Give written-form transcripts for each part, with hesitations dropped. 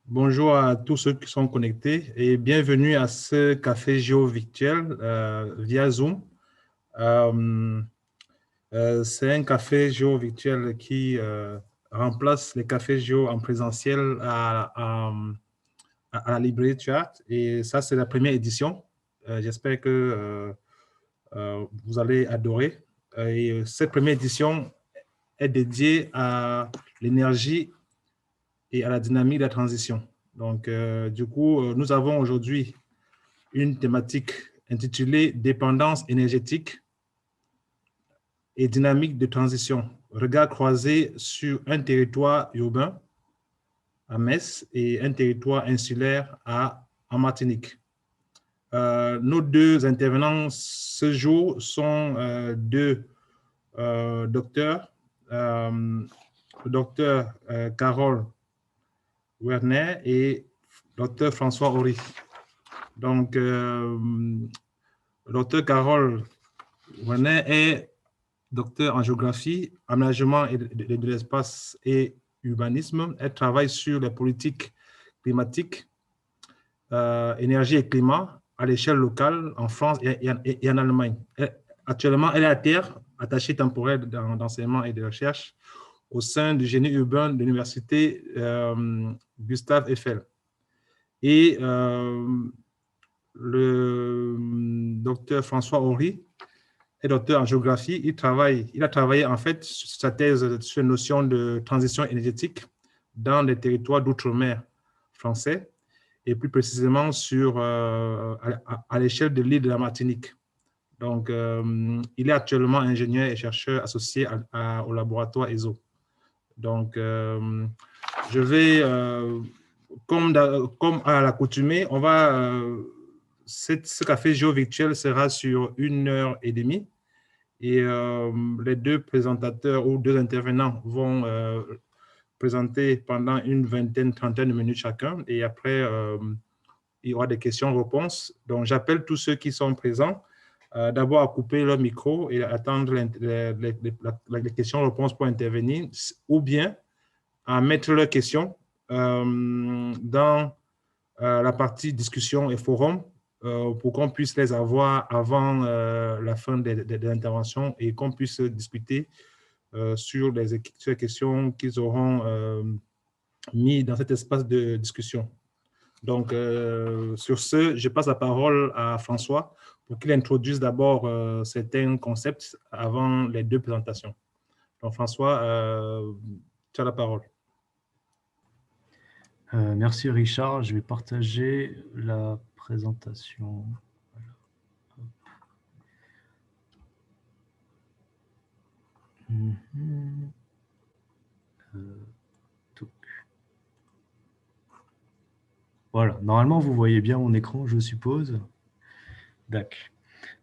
Bonjour à tous ceux qui sont connectés et bienvenue à ce café géo virtuel via Zoom. Euh, c'est un café géo virtuel qui remplace les cafés géo en présentiel à la librairie Chat. Et ça, c'est la première édition. J'espère que vous allez adorer. Et cette première édition est dédiée à l'énergie et à la dynamique de la transition. Donc, du coup, nous avons aujourd'hui une thématique intitulée Dépendance énergétique et dynamique de transition. Regard croisé sur un territoire urbain à Metz et un territoire insulaire en Martinique. Nos deux intervenants ce jour sont deux docteurs, le docteur Carole Werner et docteur François Horry. Donc, le docteur Carole Werner est docteur en géographie, aménagement de l'espace et urbanisme. Elle travaille sur les politiques climatiques, énergie et climat à l'échelle locale en France et en Allemagne. Actuellement, elle est à terre, attachée temporaire d'enseignement et de recherche au sein du génie urbain de l'université Gustave Eiffel. Et le docteur François Horry est docteur en géographie. Il a travaillé en fait sur sa thèse sur la notion de transition énergétique dans les territoires d'outre-mer français et plus précisément à l'échelle de l'île de la Martinique. Donc, il est actuellement ingénieur et chercheur associé au laboratoire ESO. Donc, je vais, comme à l'accoutumée, ce café géo virtuel sera sur 1 heure et demie. Et les deux présentateurs ou deux intervenants vont présenter pendant une vingtaine, trentaine de minutes chacun. Et après, il y aura des questions-réponses. Donc, j'appelle tous ceux qui sont présents d'abord à couper leur micro et attendre les questions-réponses pour intervenir, ou bien à mettre leurs questions dans la partie discussion et forum pour qu'on puisse les avoir avant la fin de l'intervention et qu'on puisse discuter sur les questions qu'ils auront mis dans cet espace de discussion. Donc, sur ce, je passe la parole à François pour qu'il introduise d'abord certains concepts avant les deux présentations. Donc, François, tu as la parole. Merci Richard, je vais partager la présentation. Voilà, normalement vous voyez bien mon écran, je suppose. D'accord.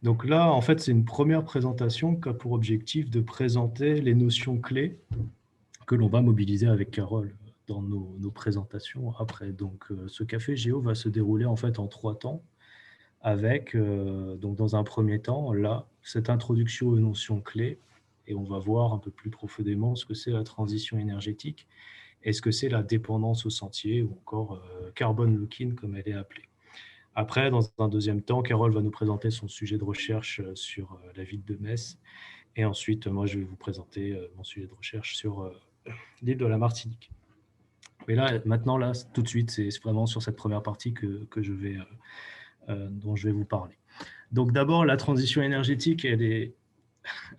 Donc là, en fait, c'est une première présentation qui a pour objectif de présenter les notions clés que l'on va mobiliser avec Carole dans nos présentations après. Donc, ce café géo va se dérouler en fait en 3 temps, avec, donc dans un premier temps, là, cette introduction aux notions clés, et on va voir un peu plus profondément ce que c'est la transition énergétique, et ce que c'est la dépendance au sentier, ou encore carbon lock-in, comme elle est appelée. Après, dans un deuxième temps, Carole va nous présenter son sujet de recherche sur la ville de Metz, et ensuite, moi, je vais vous présenter mon sujet de recherche sur l'île de la Martinique. Mais là, maintenant, là, tout de suite, c'est vraiment sur cette première partie dont je vais vous parler. Donc d'abord, la transition énergétique, elle est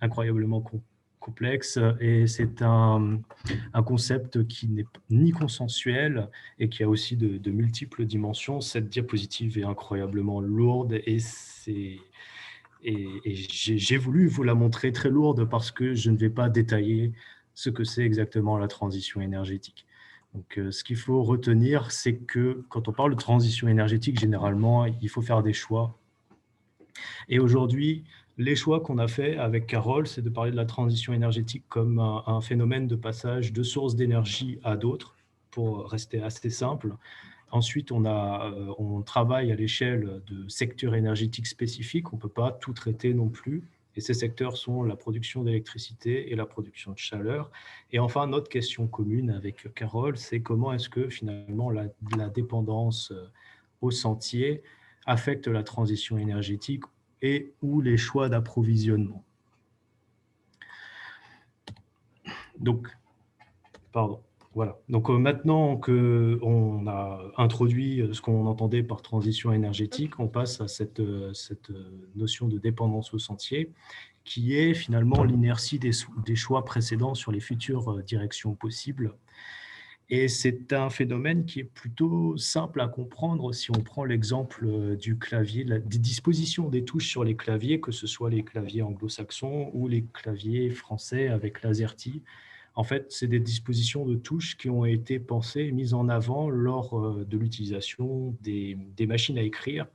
incroyablement complexe et c'est un concept qui n'est ni consensuel et qui a aussi de multiples dimensions. Cette diapositive est incroyablement lourde et j'ai voulu vous la montrer très lourde parce que je ne vais pas détailler ce que c'est exactement la transition énergétique. Donc, ce qu'il faut retenir, c'est que quand on parle de transition énergétique, généralement, il faut faire des choix. Et aujourd'hui, les choix qu'on a fait avec Carole, c'est de parler de la transition énergétique comme un phénomène de passage de sources d'énergie à d'autres, pour rester assez simple. Ensuite, on travaille à l'échelle de secteurs énergétiques spécifiques. On ne peut pas tout traiter non plus. Et ces secteurs sont la production d'électricité et la production de chaleur. Et enfin, notre question commune avec Carole, c'est comment est-ce que finalement la dépendance au sentier affecte la transition énergétique et ou les choix d'approvisionnement. Donc, pardon. Voilà. Donc maintenant qu'on a introduit ce qu'on entendait par transition énergétique, on passe à cette notion de dépendance au sentier, qui est finalement l'inertie des choix précédents sur les futures directions possibles. Et c'est un phénomène qui est plutôt simple à comprendre si on prend l'exemple du clavier, des dispositions des touches sur les claviers, que ce soit les claviers anglo-saxons ou les claviers français avec l'AZERTY. En fait, c'est des dispositions de touches qui ont été pensées et mises en avant lors de l'utilisation des machines à écrire,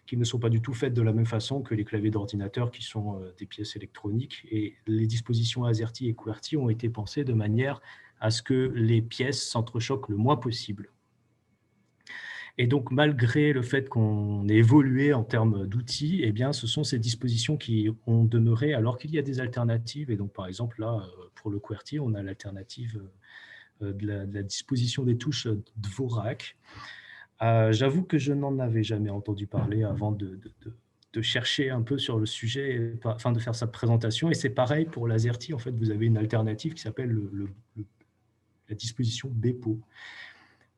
qui ne sont pas du tout faites de la même façon que les claviers d'ordinateur, qui sont des pièces électroniques. Et les dispositions AZERTY et QWERTY ont été pensées de manière à ce que les pièces s'entrechoquent le moins possible. Et donc, malgré le fait qu'on ait évolué en termes d'outils, eh bien, ce sont ces dispositions qui ont demeuré alors qu'il y a des alternatives. Et donc, par exemple, là, pour le QWERTY, on a l'alternative de la disposition des touches Dvorak. J'avoue que je n'en avais jamais entendu parler avant de chercher un peu sur le sujet, afin de faire sa présentation. Et c'est pareil pour l'AZERTY. En fait, vous avez une alternative qui s'appelle la disposition Bepo.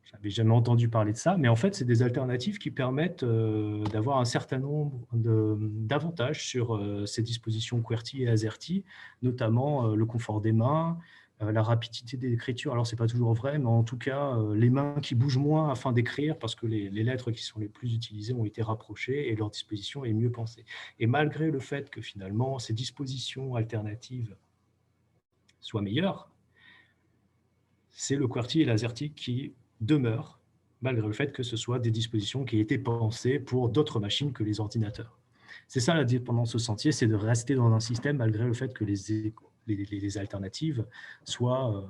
Je n'avais jamais entendu parler de ça, mais en fait, c'est des alternatives qui permettent d'avoir un certain nombre d'avantages sur ces dispositions QWERTY et AZERTY, notamment le confort des mains, la rapidité d'écriture. Alors, ce n'est pas toujours vrai, mais en tout cas, les mains qui bougent moins afin d'écrire, parce que les lettres qui sont les plus utilisées ont été rapprochées et leur disposition est mieux pensée. Et malgré le fait que finalement, ces dispositions alternatives soient meilleures, c'est le QWERTY et l'AZERTY qui demeurent, malgré le fait que ce soit des dispositions qui aient été pensées pour d'autres machines que les ordinateurs. C'est ça la dépendance au sentier, c'est de rester dans un système malgré le fait que les alternatives soient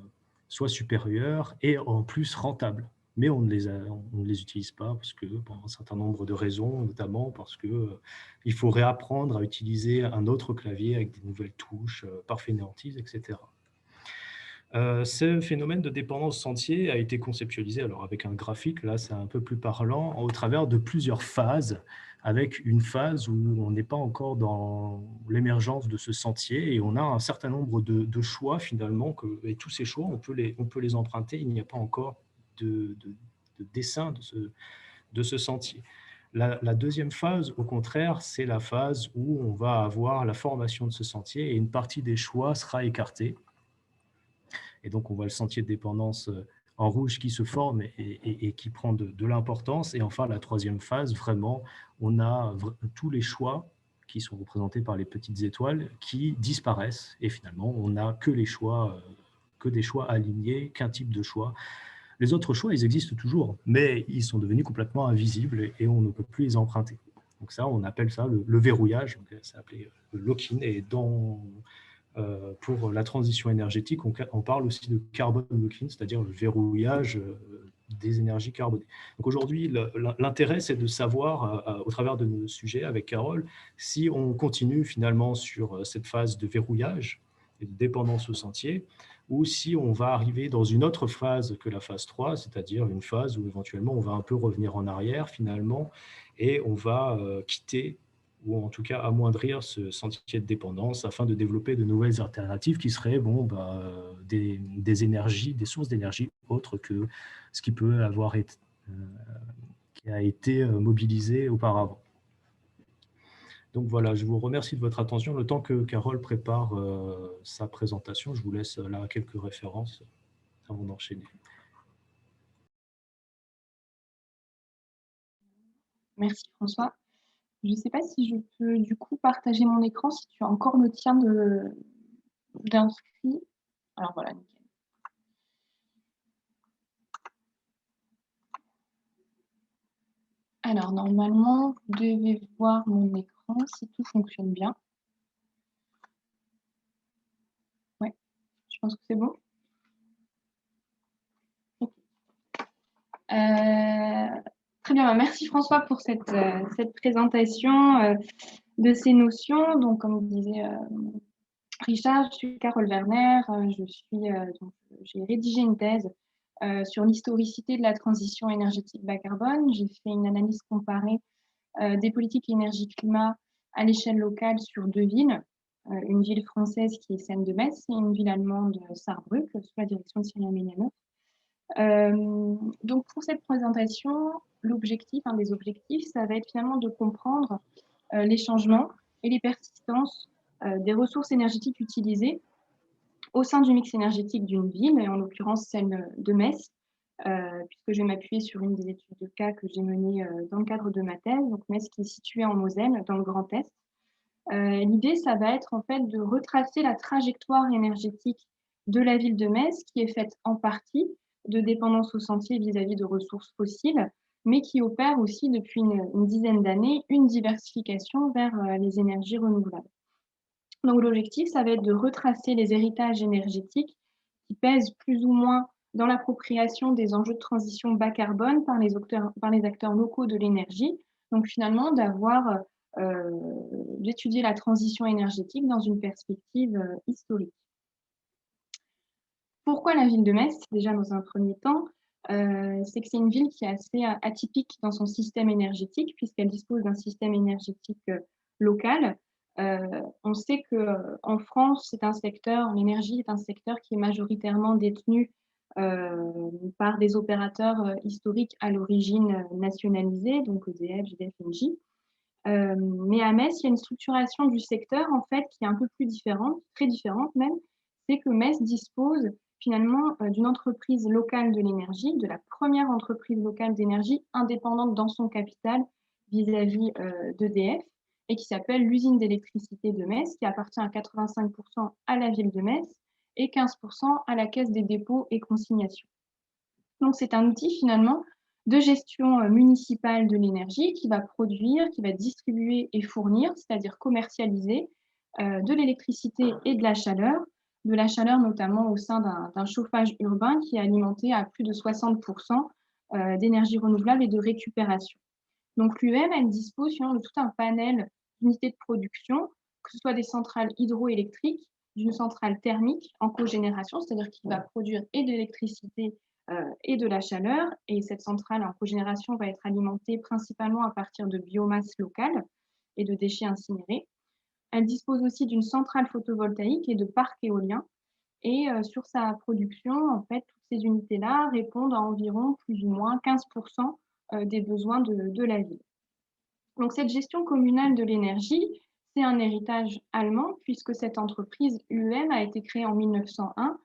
supérieures et en plus rentables. Mais on ne les utilise pas parce que, pour un certain nombre de raisons, notamment parce qu'il faut réapprendre à utiliser un autre clavier avec des nouvelles touches par fainéantise, etc. Ce phénomène de dépendance sentier a été conceptualisé, alors avec un graphique, là c'est un peu plus parlant, au travers de plusieurs phases, avec une phase où on n'est pas encore dans l'émergence de ce sentier et on a un certain nombre de choix finalement, et tous ces choix, on peut les emprunter, il n'y a pas encore de dessin de ce sentier. La deuxième phase, au contraire, c'est la phase où on va avoir la formation de ce sentier et une partie des choix sera écartée. Et donc, on voit le sentier de dépendance en rouge qui se forme et qui prend de l'importance. Et enfin, la troisième phase, vraiment, on a tous les choix qui sont représentés par les petites étoiles qui disparaissent. Et finalement, on n'a que des choix alignés, qu'un type de choix. Les autres choix, ils existent toujours, mais ils sont devenus complètement invisibles et on ne peut plus les emprunter. Donc ça, on appelle ça le verrouillage, c'est appelé le lock-in. Et pour la transition énergétique, on parle aussi de carbon lock-in, c'est-à-dire le verrouillage des énergies carbonées. Donc aujourd'hui, l'intérêt, c'est de savoir, au travers de nos sujets avec Carole, si on continue finalement sur cette phase de verrouillage et de dépendance au sentier, ou si on va arriver dans une autre phase que la phase 3, c'est-à-dire une phase où éventuellement on va un peu revenir en arrière finalement, et on va quitter ou en tout cas amoindrir ce sentier de dépendance afin de développer de nouvelles alternatives qui seraient des énergies, des sources d'énergie autres que ce qui peut avoir été, qui a été mobilisé auparavant. Donc voilà, je vous remercie de votre attention. Le temps que Carole prépare sa présentation, je vous laisse là quelques références avant d'enchaîner. Merci François. Je ne sais pas si je peux du coup partager mon écran, si tu as encore le tien d'inscrit. Alors voilà, nickel. Alors normalement, vous devez voir mon écran si tout fonctionne bien. Ouais, je pense que c'est bon. Okay. Très bien, merci François pour cette présentation. de ces notions. Donc, comme disait Richard, je suis Carole Werner, j'ai rédigé une thèse sur l'historicité de la transition énergétique bas carbone. J'ai fait une analyse comparée des politiques énergie-climat à l'échelle locale sur 2 villes, une ville française qui est celle de Metz et une ville allemande, Sarrebruck, sous la direction de Cyril Ménianov. Donc pour cette présentation, l'objectif, un des objectifs, ça va être finalement de comprendre les changements et les persistances des ressources énergétiques utilisées au sein du mix énergétique d'une ville, et en l'occurrence celle de Metz, puisque je vais m'appuyer sur une des études de cas que j'ai menées dans le cadre de ma thèse, donc Metz qui est située en Moselle, dans le Grand Est. L'idée, ça va être en fait de retracer la trajectoire énergétique de la ville de Metz, qui est faite en partie de dépendance au sentier vis-à-vis de ressources fossiles, mais qui opère aussi depuis une dizaine d'années une diversification vers les énergies renouvelables. Donc l'objectif, ça va être de retracer les héritages énergétiques qui pèsent plus ou moins dans l'appropriation des enjeux de transition bas carbone par les acteurs locaux de l'énergie. Donc finalement, d'étudier la transition énergétique dans une perspective historique. Pourquoi la ville de Metz? Déjà dans un premier temps, c'est que c'est une ville qui est assez atypique dans son système énergétique, puisqu'elle dispose d'un système énergétique local. On sait qu'en France, l'énergie est un secteur qui est majoritairement détenu par des opérateurs historiques à l'origine nationalisés, donc EDF, GDF, Engie. Mais à Metz, il y a une structuration du secteur en fait qui est un peu plus différente, très différente même. C'est que Metz dispose finalement d'une entreprise locale de l'énergie, de la première entreprise locale d'énergie indépendante dans son capital vis-à-vis d'EDF, et qui s'appelle l'usine d'électricité de Metz, qui appartient à 85% à la ville de Metz et 15% à la Caisse des dépôts et consignations. Donc c'est un outil finalement de gestion municipale de l'énergie qui va produire, qui va distribuer et fournir, c'est-à-dire commercialiser de l'électricité et de la chaleur notamment au sein d'un chauffage urbain qui est alimenté à plus de 60% d'énergie renouvelable et de récupération. Donc l'UM, elle dispose de tout un panel d'unités de production, que ce soit des centrales hydroélectriques, d'une centrale thermique en cogénération, c'est-à-dire qui va produire et de l'électricité et de la chaleur. Et cette centrale en cogénération va être alimentée principalement à partir de biomasse locale et de déchets incinérés. Elle dispose aussi d'une centrale photovoltaïque et de parcs éoliens. Et sur sa production, en fait, toutes ces unités-là répondent à environ plus ou moins 15% des besoins de la ville. Donc cette gestion communale de l'énergie, c'est un héritage allemand, puisque cette entreprise UEM a été créée en 1901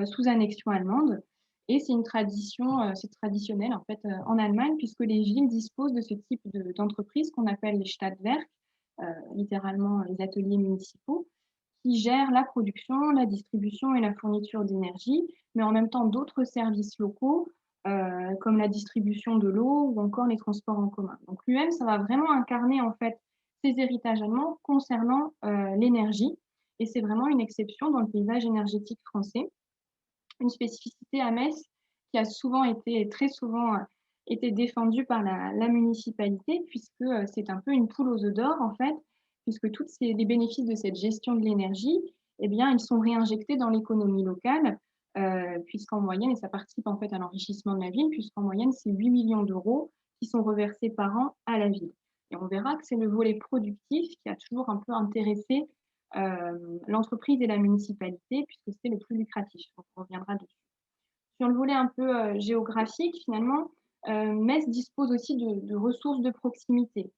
sous annexion allemande. Et c'est une tradition, c'est traditionnel en fait en Allemagne, puisque les villes disposent de ce type d'entreprise qu'on appelle les Stadtwerke, littéralement les ateliers municipaux, qui gèrent la production, la distribution et la fourniture d'énergie, mais en même temps d'autres services locaux, comme la distribution de l'eau ou encore les transports en commun. Donc l'UM, ça va vraiment incarner en fait ces héritages allemands concernant l'énergie, et c'est vraiment une exception dans le paysage énergétique français. Une spécificité à Metz qui a très souvent été défendue par la municipalité, puisque c'est un peu une poule aux œufs d'or en fait, puisque les bénéfices de cette gestion de l'énergie, eh bien, ils sont réinjectés dans l'économie locale, puisqu'en moyenne, et ça participe en fait à l'enrichissement de la ville, puisqu'en moyenne, c'est 8 millions d'euros qui sont reversés par an à la ville. Et on verra que c'est le volet productif qui a toujours un peu intéressé l'entreprise et la municipalité, puisque c'est le plus lucratif. Donc, on reviendra dessus. Sur le volet un peu géographique, finalement, Metz dispose aussi de ressources de proximité,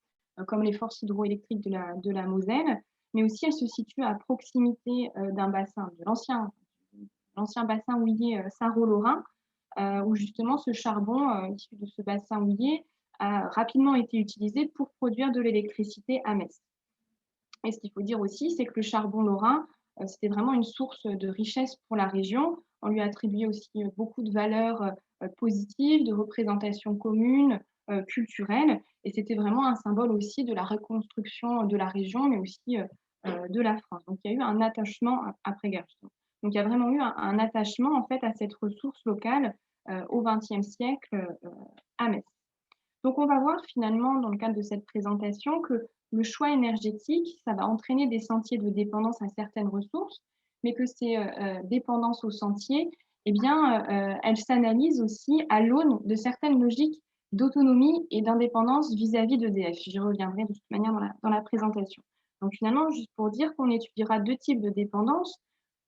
comme les forces hydroélectriques de la Moselle, mais aussi elle se situe à proximité d'un bassin, de l'ancien bassin houiller Saint-Roch-Lorrain, où justement ce charbon issu de ce bassin houiller a rapidement été utilisé pour produire de l'électricité à Metz. Et ce qu'il faut dire aussi, c'est que le charbon lorrain, c'était vraiment une source de richesse pour la région. On lui a attribué aussi beaucoup de valeurs positives, de représentation commune, culturelle. Et c'était vraiment un symbole aussi de la reconstruction de la région, mais aussi de la France. Donc il y a eu un attachement après-guerre. Donc il y a vraiment eu un attachement en fait à cette ressource locale au XXe siècle à Metz. Donc, on va voir finalement, dans le cadre de cette présentation, que le choix énergétique, ça va entraîner des sentiers de dépendance à certaines ressources, mais que ces dépendances aux sentiers, eh bien, elles s'analysent aussi à l'aune de certaines logiques d'autonomie et d'indépendance vis-à-vis d'EDF. J'y reviendrai de toute manière dans la présentation. Donc finalement, juste pour dire qu'on étudiera deux types de dépendances,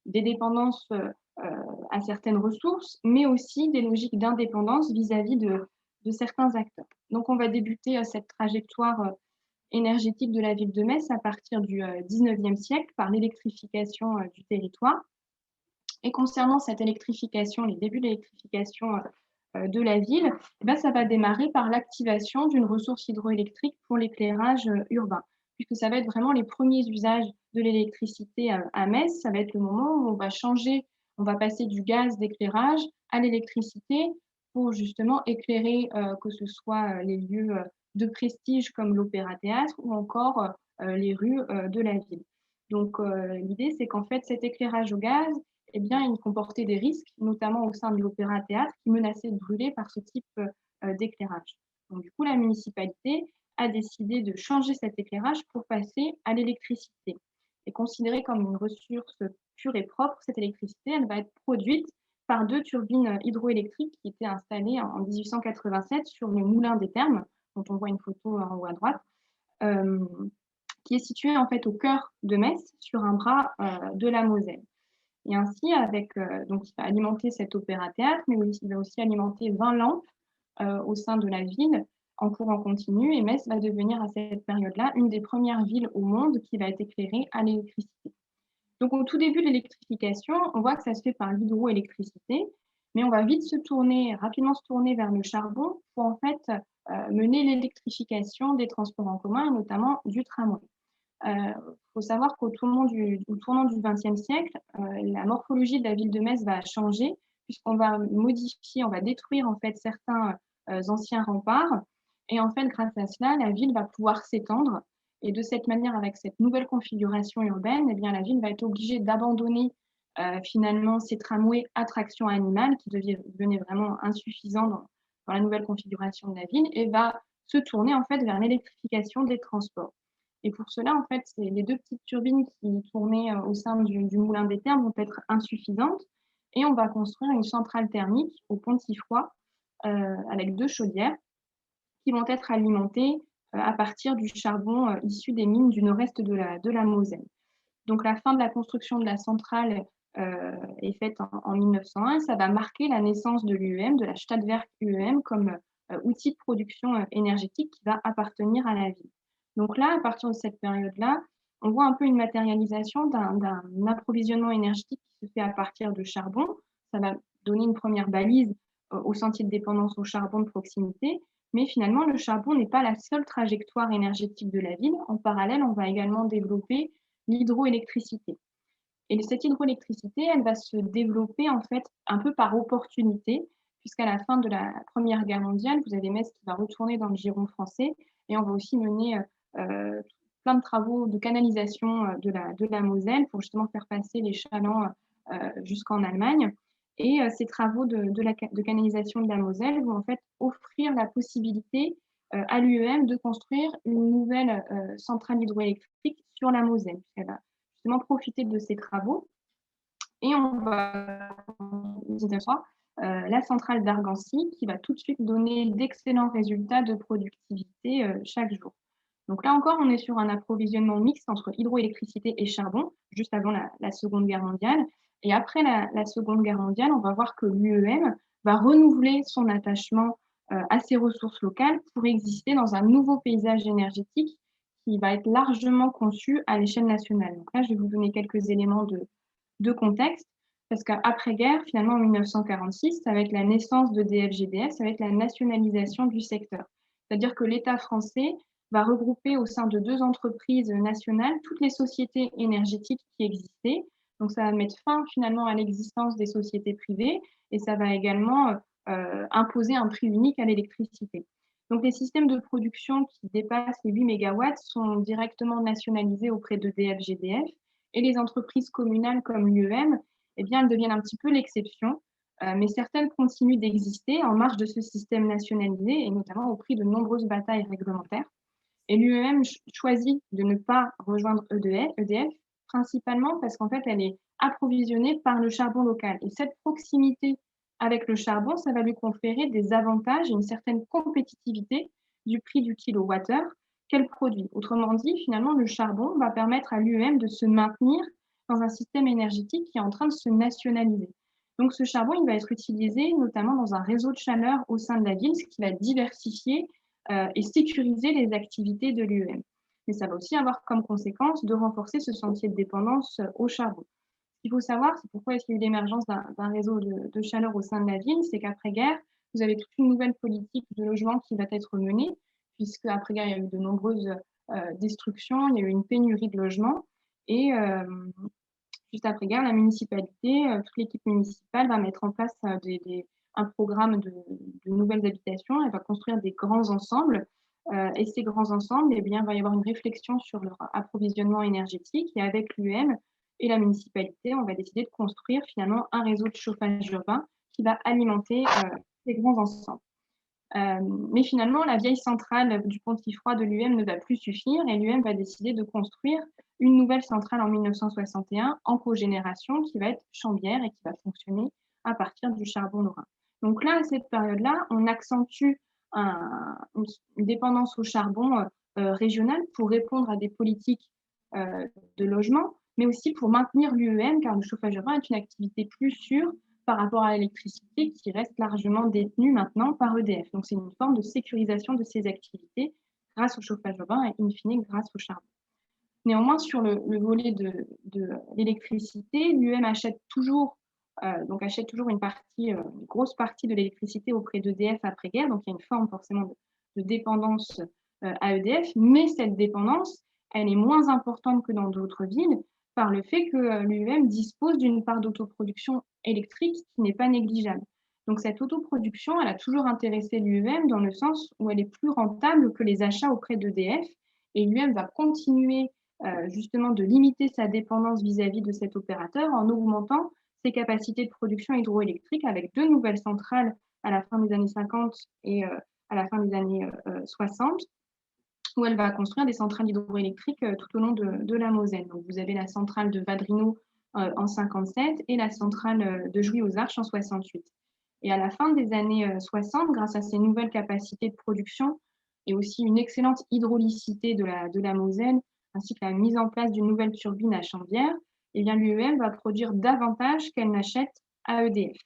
des dépendances à certaines ressources, mais aussi des logiques d'indépendance vis-à-vis de certains acteurs. Donc on va débuter cette trajectoire énergétique de la ville de Metz à partir du 19e siècle par l'électrification du territoire. Et concernant cette électrification, les débuts de l'électrification de la ville, eh bien, ça va démarrer par l'activation d'une ressource hydroélectrique pour l'éclairage urbain, puisque ça va être vraiment les premiers usages de l'électricité à Metz. Ça va être le moment où on va changer, on va passer du gaz d'éclairage à l'électricité pour justement éclairer que ce soit les lieux de prestige comme l'Opéra-Théâtre ou encore les rues de la ville. Donc l'idée, c'est qu'en fait, cet éclairage au gaz, eh bien, il comportait des risques, notamment au sein de l'Opéra-Théâtre, qui menaçaient de brûler par ce type d'éclairage. Donc, du coup, la municipalité a décidé de changer cet éclairage pour passer à l'électricité. Et considérée comme une ressource pure et propre, cette électricité, elle va être produite par deux turbines hydroélectriques qui étaient installées en 1887 sur le Moulin des Thermes, dont on voit une photo en haut à droite, qui est situé en fait au cœur de Metz, sur un bras de la Moselle. Et ainsi, donc, il va alimenter cet opéra-théâtre, mais il va aussi alimenter 20 lampes au sein de la ville en courant continu. Et Metz va devenir à cette période-là une des premières villes au monde qui va être éclairée à l'électricité. Donc, au tout début de l'électrification, on voit que ça se fait par l'hydroélectricité, mais on va rapidement se tourner vers le charbon pour en fait mener l'électrification des transports en commun, et notamment du tramway. Il faut savoir qu'au tournant du XXe siècle, la morphologie de la ville de Metz va changer, puisqu'on va modifier, on va détruire en fait certains anciens remparts. Et en fait, grâce à cela, la ville va pouvoir s'étendre. Et de cette manière, avec cette nouvelle configuration urbaine, eh bien, la ville va être obligée d'abandonner finalement ces tramways à traction animale qui devenaient vraiment insuffisants dans la nouvelle configuration de la ville et va se tourner en fait vers l'électrification des transports. Et pour cela, en fait, les deux petites turbines qui tournaient au sein du Moulin des Thermes vont être insuffisantes et on va construire une centrale thermique au Pont-de-Siffroy avec deux chaudières qui vont être alimentées à partir du charbon issu des mines du nord-est de la Moselle. Donc la fin de la construction de la centrale est faite en 1901 et ça va marquer la naissance de l'UEM, de la Stadtwerke UEM, comme outil de production énergétique qui va appartenir à la ville. Donc là, à partir de cette période-là, on voit un peu une matérialisation d'un approvisionnement énergétique qui se fait à partir de charbon. Ça va donner une première balise au sentier de dépendance au charbon de proximité. Mais finalement, le charbon n'est pas la seule trajectoire énergétique de la ville. En parallèle, on va également développer l'hydroélectricité. Et cette hydroélectricité, elle va se développer en fait un peu par opportunité, puisqu'à la fin de la Première Guerre mondiale, vous avez Metz qui va retourner dans le giron français et on va aussi mener plein de travaux de canalisation de la Moselle pour justement faire passer les chalands jusqu'en Allemagne. Et ces travaux de canalisation de la Moselle vont en fait offrir la possibilité à l'UEM de construire une nouvelle centrale hydroélectrique sur la Moselle. Elle va justement profiter de ces travaux. Et on va la centrale d'Argancy qui va tout de suite donner d'excellents résultats de productivité chaque jour. Donc là encore, on est sur un approvisionnement mixte entre hydroélectricité et charbon, juste avant la Seconde Guerre mondiale. Et après la Seconde Guerre mondiale, on va voir que l'UEM va renouveler son attachement à ses ressources locales pour exister dans un nouveau paysage énergétique qui va être largement conçu à l'échelle nationale. Donc là, je vais vous donner quelques éléments de contexte, parce qu'après-guerre, finalement, en 1946, ça va être la naissance de DF-GDF, ça va être la nationalisation du secteur. C'est-à-dire que l'État français va regrouper au sein de deux entreprises nationales toutes les sociétés énergétiques qui existaient. Donc, ça va mettre fin finalement à l'existence des sociétés privées et ça va également imposer un prix unique à l'électricité. Donc, les systèmes de production qui dépassent les 8 MW sont directement nationalisés auprès de DF-GDF et les entreprises communales comme l'UEM, eh bien, elles deviennent un petit peu l'exception mais certaines continuent d'exister en marge de ce système nationalisé, et notamment au prix de nombreuses batailles réglementaires. Et l'UEM choisit de ne pas rejoindre EDF, principalement parce qu'en fait, elle est approvisionnée par le charbon local. Et cette proximité avec le charbon, ça va lui conférer des avantages et une certaine compétitivité du prix du kilowattheure qu'elle produit. Autrement dit, finalement, le charbon va permettre à l'UEM de se maintenir dans un système énergétique qui est en train de se nationaliser. Donc ce charbon, il va être utilisé notamment dans un réseau de chaleur au sein de la ville, ce qui va diversifier et sécuriser les activités de l'UEM. Mais ça va aussi avoir comme conséquence de renforcer ce sentier de dépendance au charbon. Ce qu'il faut savoir, c'est pourquoi il y a eu l'émergence d'un réseau de chaleur au sein de la ville, c'est qu'après-guerre, vous avez toute une nouvelle politique de logement qui va être menée, puisque après-guerre, il y a eu de nombreuses destructions, il y a eu une pénurie de logements, et juste après-guerre, la municipalité, toute l'équipe municipale va mettre en place un programme de nouvelles habitations. Elle va construire des grands ensembles. Et ces grands ensembles, eh bien, il va y avoir une réflexion sur leur approvisionnement énergétique. Et avec l'UM et la municipalité, on va décider de construire finalement un réseau de chauffage urbain qui va alimenter ces grands ensembles. Mais finalement, la vieille centrale du Pontifroy de l'UM ne va plus suffire et l'UM va décider de construire une nouvelle centrale en 1961 en cogénération qui va être Chambières et qui va fonctionner à partir du charbon lorrain. Donc là, à cette période-là, on accentue une dépendance au charbon régional pour répondre à des politiques de logement, mais aussi pour maintenir l'UEM, car le chauffage urbain est une activité plus sûre par rapport à l'électricité qui reste largement détenue maintenant par EDF. Donc c'est une forme de sécurisation de ces activités grâce au chauffage urbain et in fine grâce au charbon. Néanmoins, sur le volet de l'électricité, l'UM achète toujours une grosse partie de l'électricité auprès d'EDF après-guerre. Donc il y a une forme forcément de dépendance à EDF, mais cette dépendance, elle est moins importante que dans d'autres villes par le fait que l'UM dispose d'une part d'autoproduction électrique qui n'est pas négligeable. Donc cette autoproduction, elle a toujours intéressé l'UM dans le sens où elle est plus rentable que les achats auprès d'EDF, et l'UM va continuer justement de limiter sa dépendance vis-à-vis de cet opérateur en augmentant ses capacités de production hydroélectrique avec 2 nouvelles centrales à la fin des années 50 et à la fin des années 60, où elle va construire des centrales hydroélectriques tout au long de la Moselle. Donc vous avez la centrale de Vadrino en 57 et la centrale de Jouy aux Arches en 68. Et à la fin des années 60, grâce à ces nouvelles capacités de production et aussi une excellente hydraulicité de la Moselle, ainsi que la mise en place d'une nouvelle turbine à Chambières, eh bien l'UEM va produire davantage qu'elle n'achète à EDF.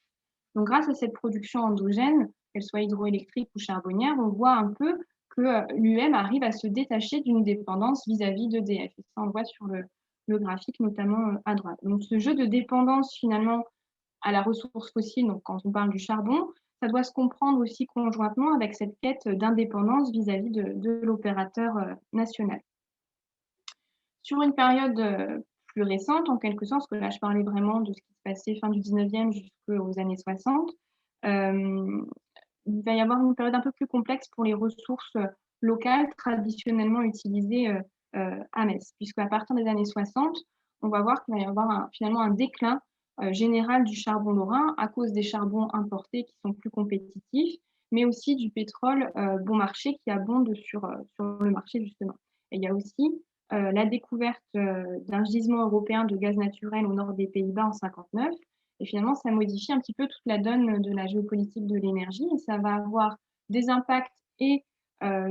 Donc grâce à cette production endogène, qu'elle soit hydroélectrique ou charbonnière, on voit un peu que l'UEM arrive à se détacher d'une dépendance vis-à-vis d'EDF. Et ça, on le voit sur le graphique, notamment à droite. Donc ce jeu de dépendance finalement à la ressource fossile, donc quand on parle du charbon, ça doit se comprendre aussi conjointement avec cette quête d'indépendance vis-à-vis de l'opérateur national. Sur une période plus récente, en quelque sorte, parce que là, je parlais vraiment de ce qui se passait fin du 19e jusqu'aux années 60, il va y avoir une période un peu plus complexe pour les ressources locales traditionnellement utilisées à Metz, puisqu'à partir des années 60, on va voir qu'il va y avoir finalement un déclin général du charbon lorrain à cause des charbons importés qui sont plus compétitifs, mais aussi du pétrole bon marché qui abonde sur le marché justement. Et il y a aussi la découverte d'un gisement européen de gaz naturel au nord des Pays-Bas en 1959. Et finalement, ça modifie un petit peu toute la donne de la géopolitique de l'énergie et ça va avoir des impacts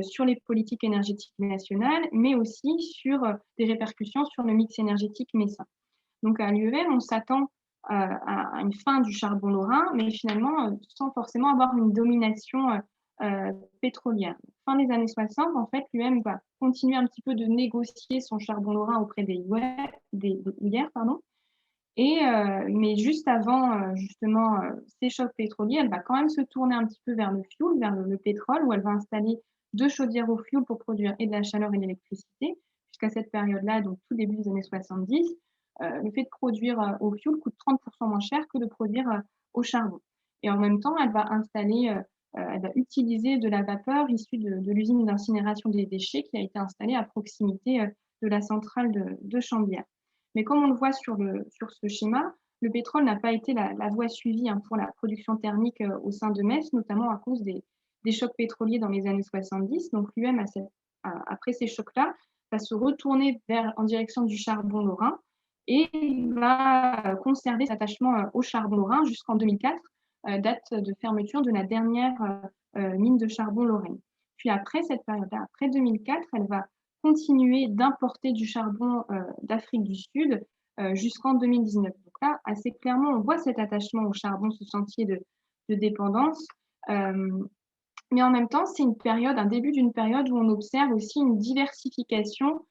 sur les politiques énergétiques nationales, mais aussi sur des répercussions sur le mix énergétique messin. Donc à l'UEM, on s'attend à une fin du charbon lorrain, mais finalement sans forcément avoir une domination pétrolière. Fin des années 60, en fait, l'UEM va continuer un petit peu de négocier son charbon lorrain auprès des houillères, mais juste avant justement ces chocs pétroliers, elle va quand même se tourner un petit peu vers le fioul, vers le pétrole, où elle va installer 2 chaudières au fioul pour produire et de la chaleur et de l'électricité. Jusqu'à cette période-là, donc tout début des années 70, le fait de produire au fioul coûte 30% moins cher que de produire au charbon. Et en même temps, elle va utiliser de la vapeur issue de l'usine d'incinération des déchets qui a été installée à proximité de la centrale de Chambières. Mais comme on le voit sur ce schéma, le pétrole n'a pas été la voie suivie pour la production thermique au sein de Metz, notamment à cause des chocs pétroliers dans les années 70. Donc l'UM, après ces chocs-là, va se retourner en direction du charbon lorrain et va conserver cet attachement au charbon lorrain jusqu'en 2004, date de fermeture de la dernière mine de charbon lorraine. Puis après cette période-là, après 2004, elle va continuer d'importer du charbon d'Afrique du Sud jusqu'en 2019. Donc là, assez clairement, on voit cet attachement au charbon, ce sentier de dépendance. Mais en même temps, c'est un début d'une période où on observe aussi une diversification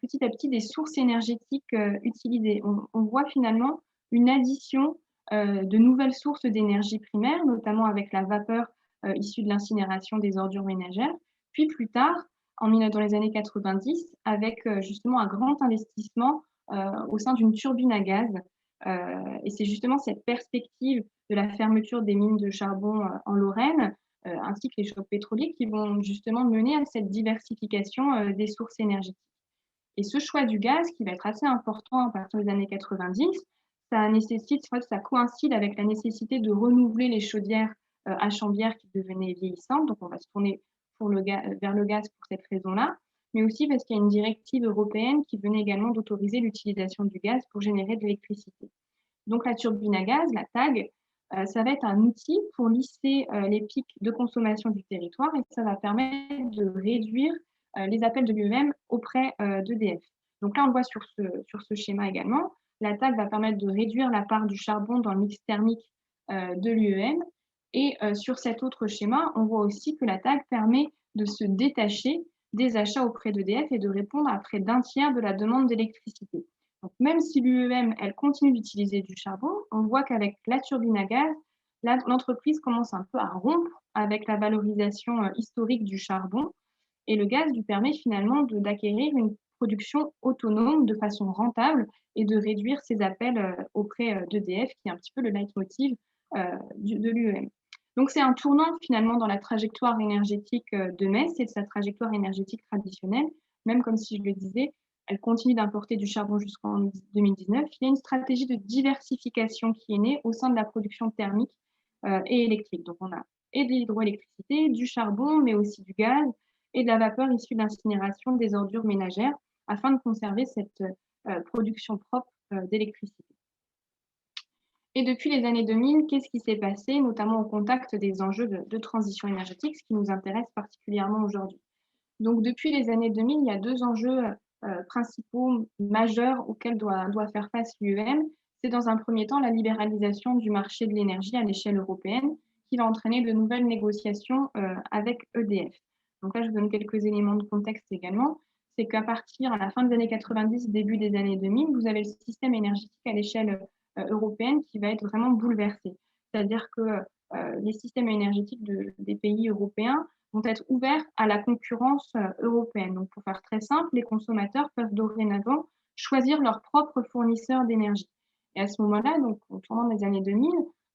petit à petit des sources énergétiques utilisées. On voit finalement une addition de nouvelles sources d'énergie primaire, notamment avec la vapeur issue de l'incinération des ordures ménagères, puis plus tard, dans les années 90, avec justement un grand investissement au sein d'une turbine à gaz. Et c'est justement cette perspective de la fermeture des mines de charbon en Lorraine, ainsi que les chocs pétroliers qui vont justement mener à cette diversification des sources énergétiques. Et ce choix du gaz, qui va être assez important à partir des années 90, ça coïncide avec la nécessité de renouveler les chaudières à chambière qui devenaient vieillissantes. Donc, on va se tourner vers le gaz pour cette raison-là, mais aussi parce qu'il y a une directive européenne qui venait également d'autoriser l'utilisation du gaz pour générer de l'électricité. Donc, la turbine à gaz, la TAG, ça va être un outil pour lisser les pics de consommation du territoire et ça va permettre de réduire les appels de l'UEM auprès d'EDF. Donc là, on le voit sur ce schéma également. La TAG va permettre de réduire la part du charbon dans le mix thermique de l'UEM. Et sur cet autre schéma, on voit aussi que la TAG permet de se détacher des achats auprès d'EDF et de répondre à près d'un tiers de la demande d'électricité. Donc, même si l'UEM, elle continue d'utiliser du charbon, on voit qu'avec la turbine à gaz, l'entreprise commence un peu à rompre avec la valorisation historique du charbon et le gaz lui permet finalement d'acquérir une production autonome de façon rentable et de réduire ses appels auprès d'EDF, qui est un petit peu le leitmotiv de l'UEM. Donc, c'est un tournant finalement dans la trajectoire énergétique de Metz et de sa trajectoire énergétique traditionnelle, même comme si je le disais, elle continue d'importer du charbon jusqu'en 2019. Il y a une stratégie de diversification qui est née au sein de la production thermique et électrique. Donc, on a et de l'hydroélectricité, du charbon, mais aussi du gaz et de la vapeur issue de l'incinération des ordures ménagères afin de conserver cette production propre d'électricité. Et depuis les années 2000, qu'est-ce qui s'est passé, notamment au contact des enjeux de transition énergétique, ce qui nous intéresse particulièrement aujourd'hui. Donc, depuis les années 2000, il y a deux enjeux principaux majeurs auxquels doit faire face l'UEM. C'est dans un premier temps la libéralisation du marché de l'énergie à l'échelle européenne qui va entraîner de nouvelles négociations avec EDF. Donc là, je vous donne quelques éléments de contexte également. C'est qu'à partir, à la fin des années 90, début des années 2000, vous avez le système énergétique à l'échelle européenne qui va être vraiment bouleversé. C'est-à-dire que les systèmes énergétiques des pays européens vont être ouverts à la concurrence européenne. Donc, pour faire très simple, les consommateurs peuvent dorénavant choisir leur propre fournisseur d'énergie. Et à ce moment-là, donc, au tournant des années 2000,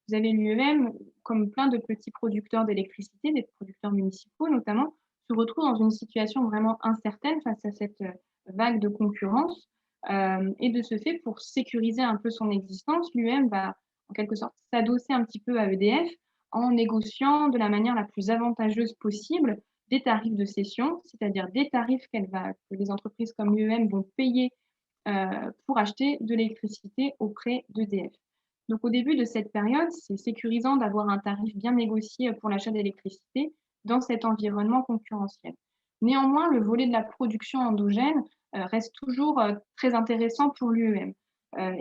vous avez l'UEM, comme plein de petits producteurs d'électricité, des producteurs municipaux notamment, se retrouvent dans une situation vraiment incertaine face à cette vague de concurrence. Et de ce fait, pour sécuriser un peu son existence, l'UEM va en quelque sorte s'adosser un petit peu à EDF en négociant de la manière la plus avantageuse possible des tarifs de cession, c'est-à-dire des tarifs que les entreprises comme l'UEM vont payer pour acheter de l'électricité auprès d'EDF. Donc au début de cette période, c'est sécurisant d'avoir un tarif bien négocié pour l'achat d'électricité dans cet environnement concurrentiel. Néanmoins, le volet de la production endogène reste toujours très intéressant pour l'UEM.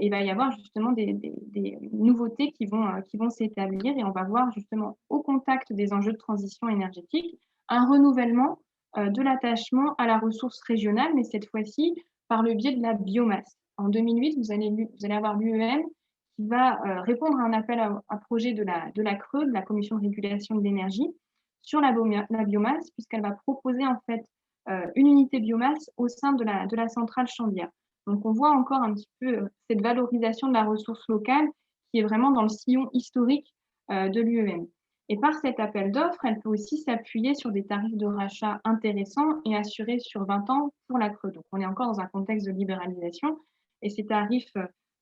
Il va y avoir justement des nouveautés qui vont s'établir et on va voir justement au contact des enjeux de transition énergétique un renouvellement de l'attachement à la ressource régionale, mais cette fois-ci par le biais de la biomasse. En 2008, vous allez avoir l'UEM qui va répondre à un appel à projet de la CRE, de la Commission de régulation de l'énergie, sur la biomasse, puisqu'elle va proposer en fait une unité biomasse au sein de la centrale Chambière. Donc, on voit encore un petit peu cette valorisation de la ressource locale qui est vraiment dans le sillon historique de l'UEM. Et par cet appel d'offres, elle peut aussi s'appuyer sur des tarifs de rachat intéressants et assurés sur 20 ans pour la CRE. Donc, on est encore dans un contexte de libéralisation et ces tarifs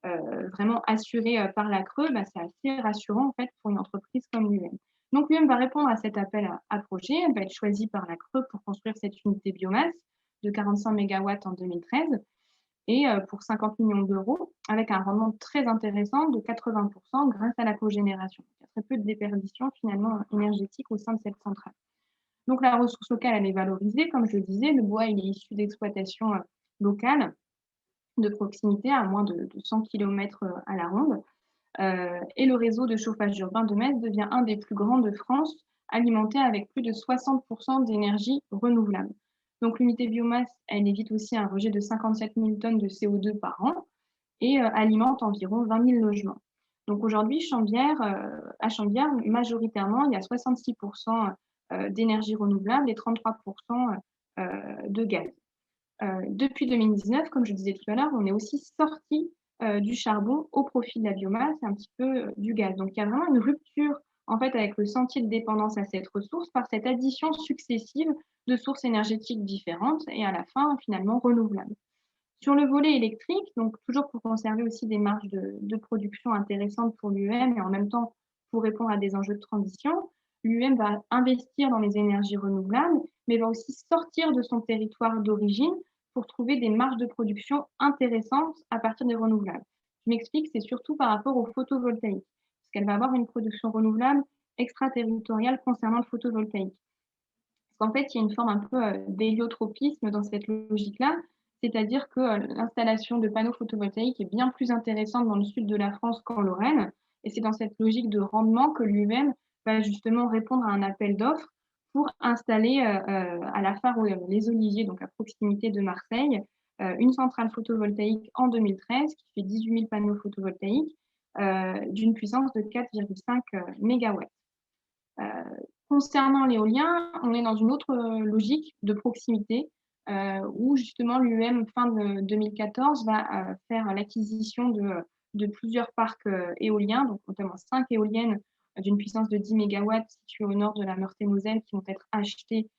vraiment assurée par la CRE, c'est assez rassurant en fait pour une entreprise comme l'UM. Donc l'UM va répondre à cet appel à projet, elle va être choisie par la CRE pour construire cette unité biomasse de 45 MW en 2013 et pour 50 millions d'euros, avec un rendement très intéressant de 80% grâce à la cogénération. Il y a très peu de déperdition finalement énergétique au sein de cette centrale. Donc la ressource locale, elle est valorisée, comme je le disais, le bois il est issu d'exploitation locale, de proximité à moins de 100 km à la ronde. Et le réseau de chauffage urbain de Metz devient un des plus grands de France, alimenté avec plus de 60% d'énergie renouvelable. Donc l'unité biomasse, elle évite aussi un rejet de 57 000 tonnes de CO2 par an et alimente environ 20 000 logements. Donc aujourd'hui, à Chambières, majoritairement, il y a 66% d'énergie renouvelable et 33% de gaz. Depuis 2019, comme je disais tout à l'heure, on est aussi sorti du charbon au profit de la biomasse et un petit peu du gaz. Donc il y a vraiment une rupture en fait avec le sentier de dépendance à cette ressource par cette addition successive de sources énergétiques différentes et à la fin finalement renouvelables. Sur le volet électrique, donc toujours pour conserver aussi des marges de production intéressantes pour l'UM et en même temps pour répondre à des enjeux de transition, l'UM va investir dans les énergies renouvelables, mais va aussi sortir de son territoire d'origine pour trouver des marges de production intéressantes à partir des renouvelables. Je m'explique, c'est surtout par rapport au photovoltaïque, parce qu'elle va avoir une production renouvelable extraterritoriale concernant le photovoltaïque. Parce qu'en fait, il y a une forme un peu d'héliotropisme dans cette logique-là, c'est-à-dire que l'installation de panneaux photovoltaïques est bien plus intéressante dans le sud de la France qu'en Lorraine. Et c'est dans cette logique de rendement que l'UM va justement répondre à un appel d'offres pour installer à la phare Les Oliviers, donc à proximité de Marseille, une centrale photovoltaïque en 2013 qui fait 18 000 panneaux photovoltaïques d'une puissance de 4,5 MW. Concernant l'éolien, on est dans une autre logique de proximité où justement l'UM fin de 2014 va faire l'acquisition de plusieurs parcs éoliens, donc notamment 5 éoliennes d'une puissance de 10 MW situées au nord de la Meurthe-et-Moselle qui vont être achetées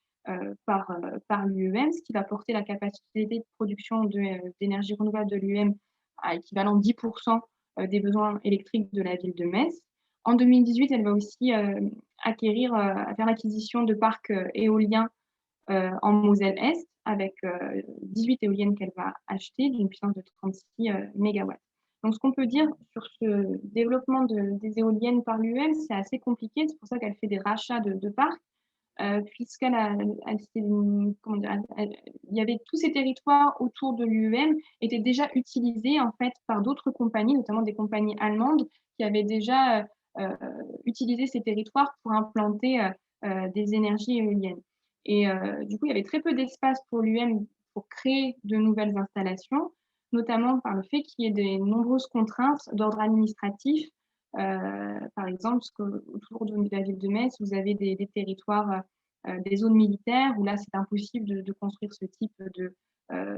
par l'UM, ce qui va porter la capacité de production d'énergie renouvelable de l'UM à équivalent 10% des besoins électriques de la ville de Metz. En 2018, elle va aussi faire l'acquisition de parcs éoliens en Moselle-Est avec 18 éoliennes qu'elle va acheter d'une puissance de 36 MW. Donc, ce qu'on peut dire sur ce développement des éoliennes par l'UM, c'est assez compliqué. C'est pour ça qu'elle fait des rachats de parcs, puisqu'elle il y avait tous ces territoires autour de l'UM étaient déjà utilisés en fait par d'autres compagnies, notamment des compagnies allemandes qui avaient déjà utilisé ces territoires pour implanter des énergies éoliennes. Et du coup, il y avait très peu d'espace pour l'UM pour créer de nouvelles installations, notamment par le fait qu'il y ait de nombreuses contraintes d'ordre administratif. Par exemple, autour de la ville de Metz, vous avez des territoires, des zones militaires où là, c'est impossible de construire ce type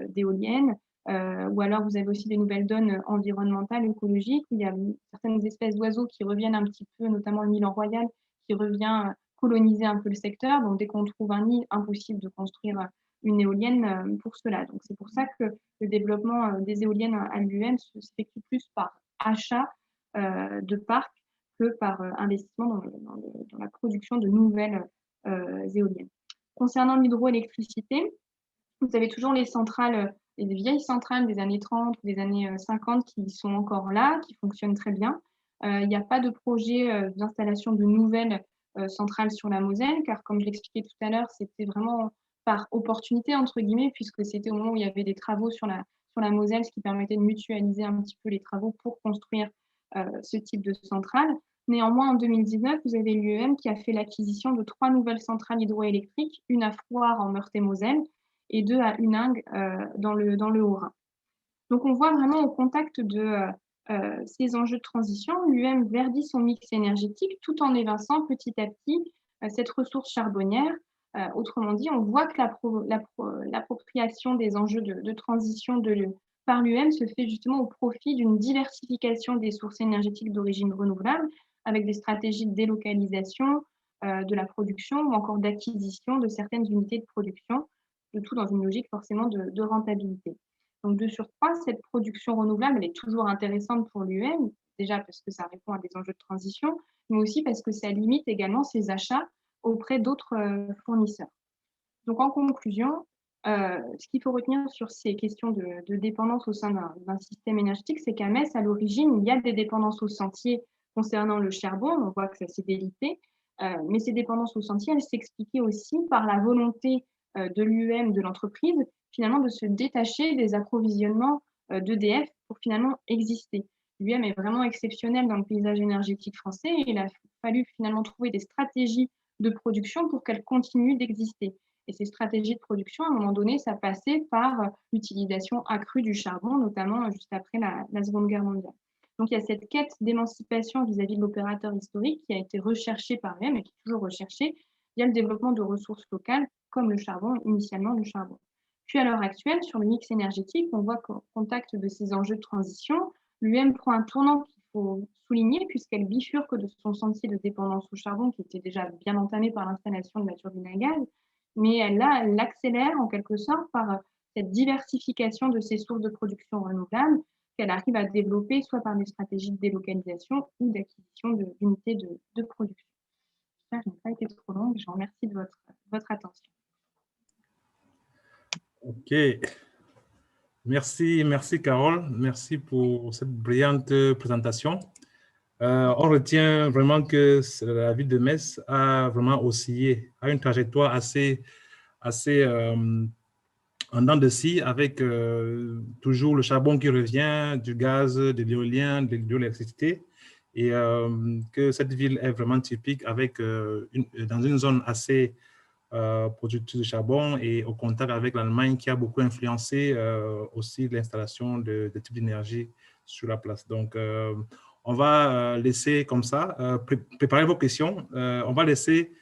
d'éoliennes. Ou alors, vous avez aussi des nouvelles zones environnementales, écologiques, où il y a certaines espèces d'oiseaux qui reviennent un petit peu, notamment le milan royal, qui revient coloniser un peu le secteur. Donc, dès qu'on trouve un nid, impossible de construire une éolienne pour cela. Donc, c'est pour ça que le développement des éoliennes à l'UM s'effectue plus par achat de parcs que par investissement dans la production de nouvelles éoliennes. Concernant l'hydroélectricité, vous avez toujours les centrales, les vieilles centrales des années 30 ou des années 50 qui sont encore là, qui fonctionnent très bien. Il n'y a pas de projet d'installation de nouvelles centrales sur la Moselle, car comme je l'expliquais tout à l'heure, c'était vraiment par opportunité, entre guillemets, puisque c'était au moment où il y avait des travaux sur la Moselle, ce qui permettait de mutualiser un petit peu les travaux pour construire ce type de centrale. Néanmoins, en 2019, vous avez l'UEM qui a fait l'acquisition de 3 nouvelles centrales hydroélectriques, une à Frouard en Meurthe-et-Moselle et 2 à Huningue dans le Haut-Rhin. Donc, on voit vraiment au contact de ces enjeux de transition, l'UEM verdit son mix énergétique tout en évinçant petit à petit cette ressource charbonnière. Autrement dit, on voit que l'appropriation des enjeux de transition par l'UEM se fait justement au profit d'une diversification des sources énergétiques d'origine renouvelable avec des stratégies de délocalisation de la production ou encore d'acquisition de certaines unités de production, le tout dans une logique forcément de rentabilité. Donc 2 sur 3, cette production renouvelable, elle est toujours intéressante pour l'UM, déjà parce que ça répond à des enjeux de transition, mais aussi parce que ça limite également ses achats auprès d'autres fournisseurs. Donc en conclusion, ce qu'il faut retenir sur ces questions de dépendance au sein d'un système énergétique, c'est qu'à Metz, à l'origine, il y a des dépendances au sentier concernant le charbon, on voit que ça s'est délité, mais ces dépendances au sentier, elles s'expliquaient aussi par la volonté de l'UM, de l'entreprise, finalement de se détacher des approvisionnements d'EDF pour finalement exister. L'UM est vraiment exceptionnel dans le paysage énergétique français et il a fallu finalement trouver des stratégies de production pour qu'elle continue d'exister. Et ces stratégies de production, à un moment donné, ça passait par l'utilisation accrue du charbon, notamment juste après la Seconde Guerre mondiale. Donc, il y a cette quête d'émancipation vis-à-vis de l'opérateur historique qui a été recherchée par l'UM et qui est toujours recherchée via le développement de ressources locales, comme le charbon, initialement le charbon. Puis, à l'heure actuelle, sur le mix énergétique, on voit qu'au contact de ces enjeux de transition, l'UM prend un tournant qu'il faut souligner, puisqu'elle bifurque de son sentier de dépendance au charbon, qui était déjà bien entamé par l'installation de la turbine à gaz, mais elle l'accélère en quelque sorte par cette diversification de ses sources de production renouvelables qu'elle arrive à développer soit par des stratégies de délocalisation ou d'acquisition d'unités de production. J'espère que je n'ai pas été trop longue. Je vous remercie de votre attention. OK. Merci Carole. Merci pour cette brillante présentation. On retient vraiment que la ville de Metz a vraiment oscillé, a une trajectoire assez en dents de scie, avec toujours le charbon qui revient, du gaz, de l'éolien, de l'électricité, et que cette ville est vraiment typique avec dans une zone assez productrice de charbon et au contact avec l'Allemagne qui a beaucoup influencé aussi l'installation de types d'énergie sur la place. Donc, on va laisser comme ça, préparer vos questions. On va laisser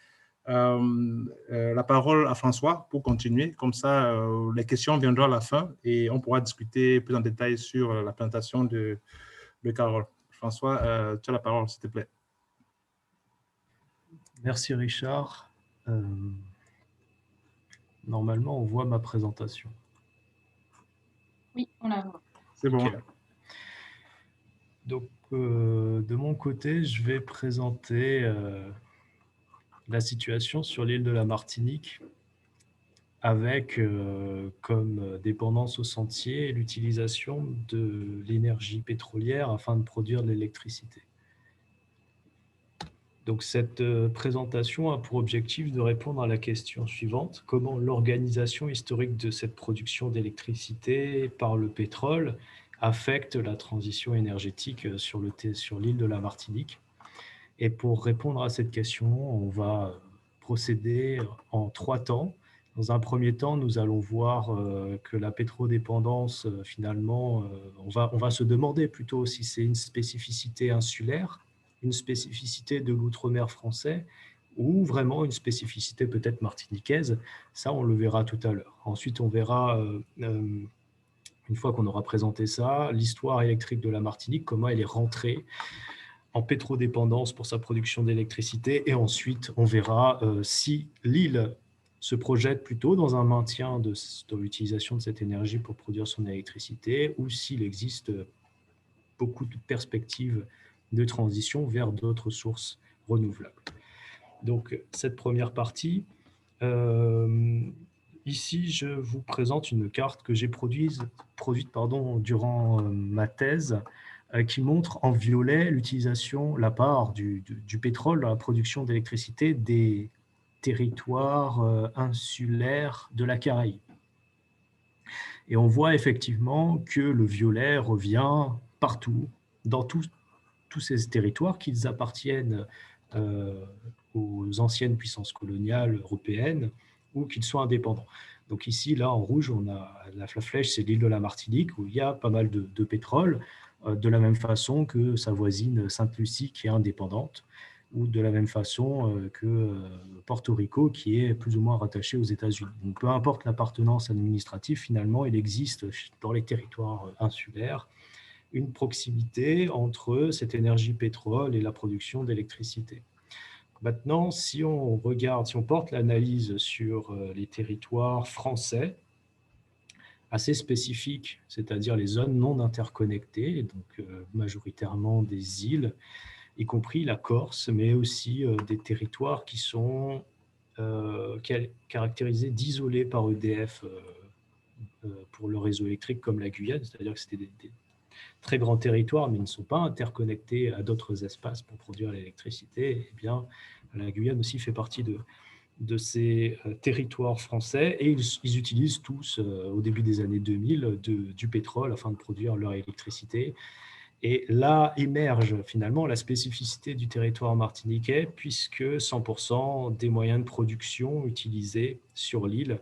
la parole à François pour continuer. Comme ça, les questions viendront à la fin et on pourra discuter plus en détail sur la présentation de Carole. François, tu as la parole, s'il te plaît. Merci Richard. Normalement, on voit ma présentation. Oui, on la voit. C'est bon. Okay. Donc, de mon côté, je vais présenter la situation sur l'île de la Martinique avec comme dépendance au sentier l'utilisation de l'énergie pétrolière afin de produire de l'électricité. Donc, cette présentation a pour objectif de répondre à la question suivante: comment l'organisation historique de cette production d'électricité par le pétrole affecte la transition énergétique sur l'île de la Martinique. Et pour répondre à cette question, on va procéder en 3 temps. Dans un premier temps, nous allons voir que la pétrodépendance, finalement, on va se demander plutôt si c'est une spécificité insulaire, une spécificité de l'outre-mer français ou vraiment une spécificité peut-être martiniquaise. Ça, on le verra tout à l'heure. Ensuite, on verra, une fois qu'on aura présenté ça, l'histoire électrique de la Martinique, comment elle est rentrée en pétrodépendance pour sa production d'électricité. Et ensuite, on verra si l'île se projette plutôt dans un maintien de l'utilisation de cette énergie pour produire son électricité ou s'il existe beaucoup de perspectives de transition vers d'autres sources renouvelables. Donc, cette première partie, ici, je vous présente une carte que j'ai produite durant ma thèse, qui montre en violet l'utilisation, la part du pétrole dans la production d'électricité des territoires insulaires de la Caraïbe. Et on voit effectivement que le violet revient partout, dans tous ces territoires, qu'ils appartiennent aux anciennes puissances coloniales européennes ou qu'ils soient indépendants. Donc ici, là, en rouge, on a la flèche, c'est l'île de la Martinique, où il y a pas mal de pétrole, de la même façon que sa voisine Sainte-Lucie, qui est indépendante, ou de la même façon que Porto Rico, qui est plus ou moins rattaché aux États-Unis. Donc, peu importe l'appartenance administrative, finalement, il existe dans les territoires insulaires une proximité entre cette énergie pétrole et la production d'électricité. Maintenant, si on regarde, si on porte l'analyse sur les territoires français, assez spécifiques, c'est-à-dire les zones non interconnectées, donc majoritairement des îles, y compris la Corse, mais aussi des territoires qui sont caractérisés d'isolés par EDF pour le réseau électrique, comme la Guyane, c'est-à-dire que c'était des très grands territoires, mais ils ne sont pas interconnectés à d'autres espaces pour produire l'électricité. Eh bien, la Guyane aussi fait partie de ces territoires français, et ils utilisent tous, au début des années 2000, du pétrole afin de produire leur électricité. Et là émerge finalement la spécificité du territoire martiniquais, puisque 100% des moyens de production utilisés sur l'île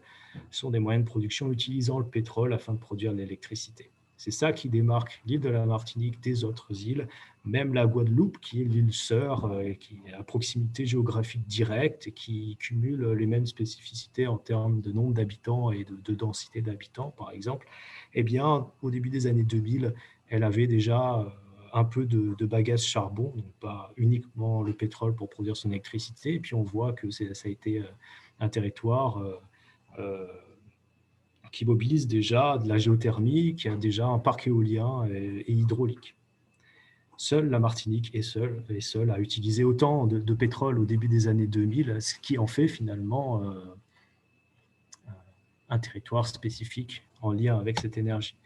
sont des moyens de production utilisant le pétrole afin de produire l'électricité. C'est ça qui démarque l'île de la Martinique des autres îles, même la Guadeloupe, qui est l'île sœur, qui est à proximité géographique directe et qui cumule les mêmes spécificités en termes de nombre d'habitants et de densité d'habitants, par exemple. Eh bien, au début des années 2000, elle avait déjà un peu de bagages charbon, donc pas uniquement le pétrole pour produire son électricité. Et puis on voit que ça a été un territoire qui mobilise déjà de la géothermie, qui a déjà un parc éolien et hydraulique. Seule la Martinique est seule à utiliser autant de pétrole au début des années 2000, ce qui en fait finalement un territoire spécifique en lien avec cette énergie.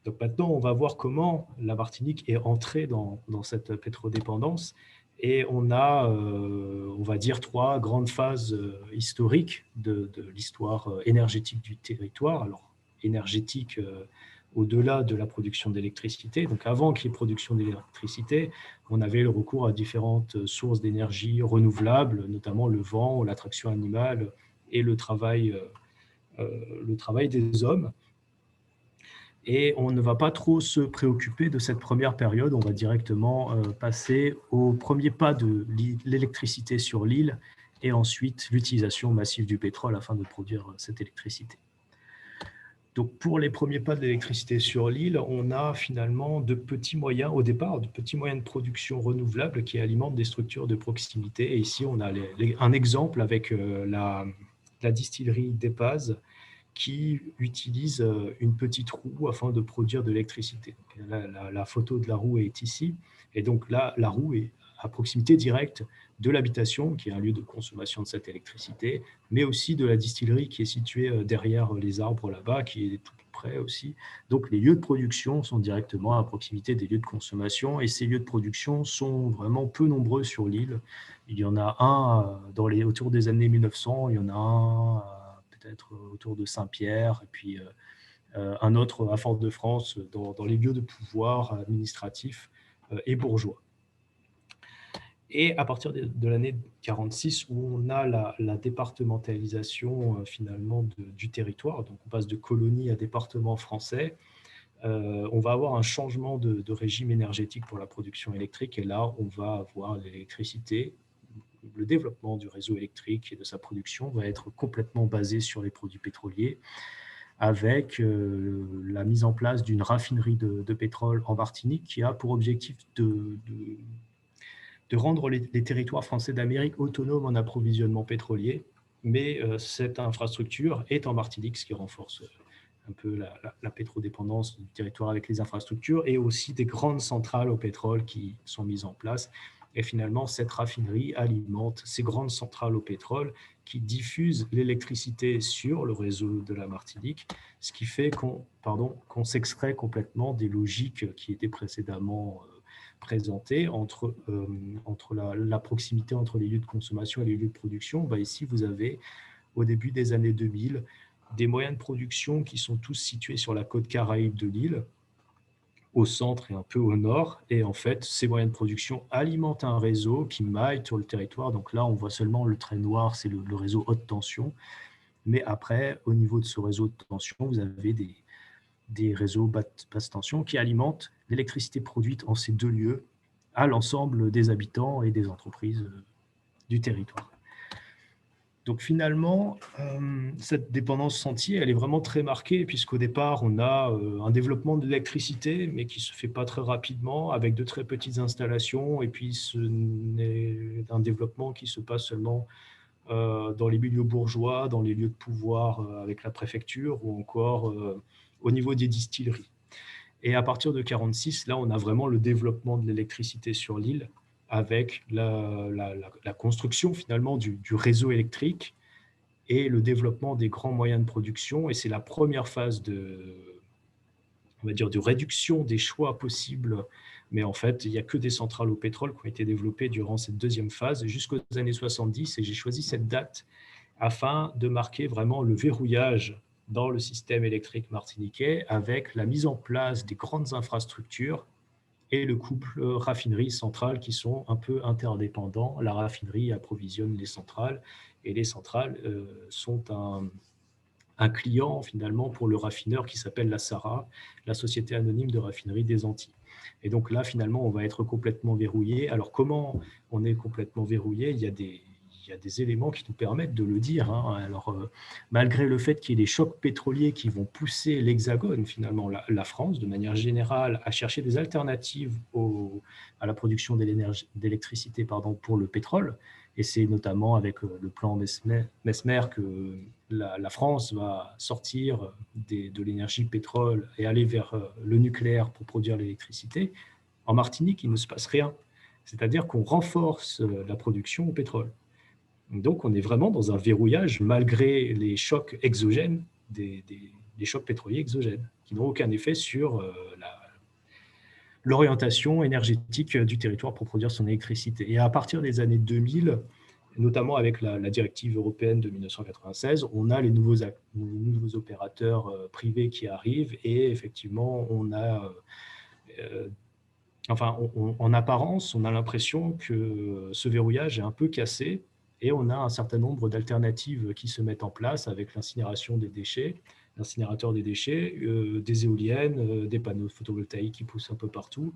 Donc maintenant, on va voir comment la Martinique est entrée dans cette pétrodépendance. Et on a, on va dire, 3 grandes phases historiques de l'histoire énergétique du territoire. Alors, énergétique au-delà de la production d'électricité. Donc, avant qu'il y ait production d'électricité, on avait le recours à différentes sources d'énergie renouvelables, notamment le vent, l'attraction animale et le travail des hommes. Et on ne va pas trop se préoccuper de cette première période. On va directement passer au premier pas de l'électricité sur l'île et ensuite l'utilisation massive du pétrole afin de produire cette électricité. Donc pour les premiers pas de l'électricité sur l'île, on a finalement de petits moyens, au départ, de petits moyens de production renouvelables qui alimentent des structures de proximité. Et ici, on a un exemple avec la distillerie d'Epaz, qui utilise une petite roue afin de produire de l'électricité. La photo de la roue est ici. Et donc là, la roue est à proximité directe de l'habitation, qui est un lieu de consommation de cette électricité, mais aussi de la distillerie qui est située derrière les arbres là-bas, qui est tout près aussi. Donc les lieux de production sont directement à proximité des lieux de consommation, et ces lieux de production sont vraiment peu nombreux sur l'île. Il y en a un autour des années 1900, il y en a un peut-être autour de Saint-Pierre, et puis un autre à Fort-de-France, dans les lieux de pouvoir administratifs et bourgeois. Et à partir de l'année 1946, où on a la départementalisation finalement du territoire, donc on passe de colonie à département français, on va avoir un changement de régime énergétique pour la production électrique, et là, on va avoir l'électricité. Le développement du réseau électrique et de sa production va être complètement basé sur les produits pétroliers, avec la mise en place d'une raffinerie de pétrole en Martinique qui a pour objectif de rendre les territoires français d'Amérique autonomes en approvisionnement pétrolier. Mais cette infrastructure est en Martinique, ce qui renforce un peu la pétrodépendance du territoire avec les infrastructures, et aussi des grandes centrales au pétrole qui sont mises en place. Et finalement, cette raffinerie alimente ces grandes centrales au pétrole qui diffusent l'électricité sur le réseau de la Martinique, ce qui fait qu'on s'extrait complètement des logiques qui étaient précédemment présentées entre la proximité entre les lieux de consommation et les lieux de production. Ici, vous avez, au début des années 2000, des moyens de production qui sont tous situés sur la côte caraïbe de l'île, au centre et un peu au nord. Et en fait, ces moyens de production alimentent un réseau qui maille sur le territoire. Donc là, on voit seulement le trait noir, c'est le réseau haute tension. Mais après, au niveau de ce réseau de tension, vous avez des réseaux basse tension qui alimentent l'électricité produite en ces 2 lieux à l'ensemble des habitants et des entreprises du territoire. Donc finalement, cette dépendance sentier, elle est vraiment très marquée, puisqu'au départ, on a un développement de l'électricité, mais qui ne se fait pas très rapidement, avec de très petites installations, et puis ce n'est un développement qui se passe seulement dans les milieux bourgeois, dans les lieux de pouvoir avec la préfecture, ou encore au niveau des distilleries. Et à partir de 1946, là, on a vraiment le développement de l'électricité sur l'île avec la construction finalement du réseau électrique et le développement des grands moyens de production. Et c'est la première phase on va dire, de réduction des choix possibles. Mais en fait, il n'y a que des centrales au pétrole qui ont été développées durant cette deuxième phase jusqu'aux années 70. Et j'ai choisi cette date afin de marquer vraiment le verrouillage dans le système électrique martiniquais avec la mise en place des grandes infrastructures et le couple raffinerie-centrale qui sont un peu interdépendants. La raffinerie approvisionne les centrales et les centrales sont un client finalement pour le raffineur qui s'appelle la SARA, la Société anonyme de raffinerie des Antilles. Et donc là, finalement, on va être complètement verrouillé. Alors, comment on est complètement verrouillé? Il y a des éléments qui nous permettent de le dire. Alors, malgré le fait qu'il y ait des chocs pétroliers qui vont pousser l'Hexagone, finalement, la France, de manière générale, à chercher des alternatives à la production d'électricité pour le pétrole, et c'est notamment avec le plan Mesmer que la France va sortir de l'énergie pétrole et aller vers le nucléaire pour produire l'électricité. En Martinique, il ne se passe rien. C'est-à-dire qu'on renforce la production au pétrole. Donc, on est vraiment dans un verrouillage malgré les chocs exogènes, des chocs pétroliers exogènes, qui n'ont aucun effet sur l'orientation énergétique du territoire pour produire son électricité. Et à partir des années 2000, notamment avec la directive européenne de 1996, on a les nouveaux opérateurs privés qui arrivent et effectivement, on a, en apparence, on a l'impression que ce verrouillage est un peu cassé et on a un certain nombre d'alternatives qui se mettent en place avec l'incinération des déchets, l'incinérateur des déchets, des éoliennes, des panneaux photovoltaïques qui poussent un peu partout,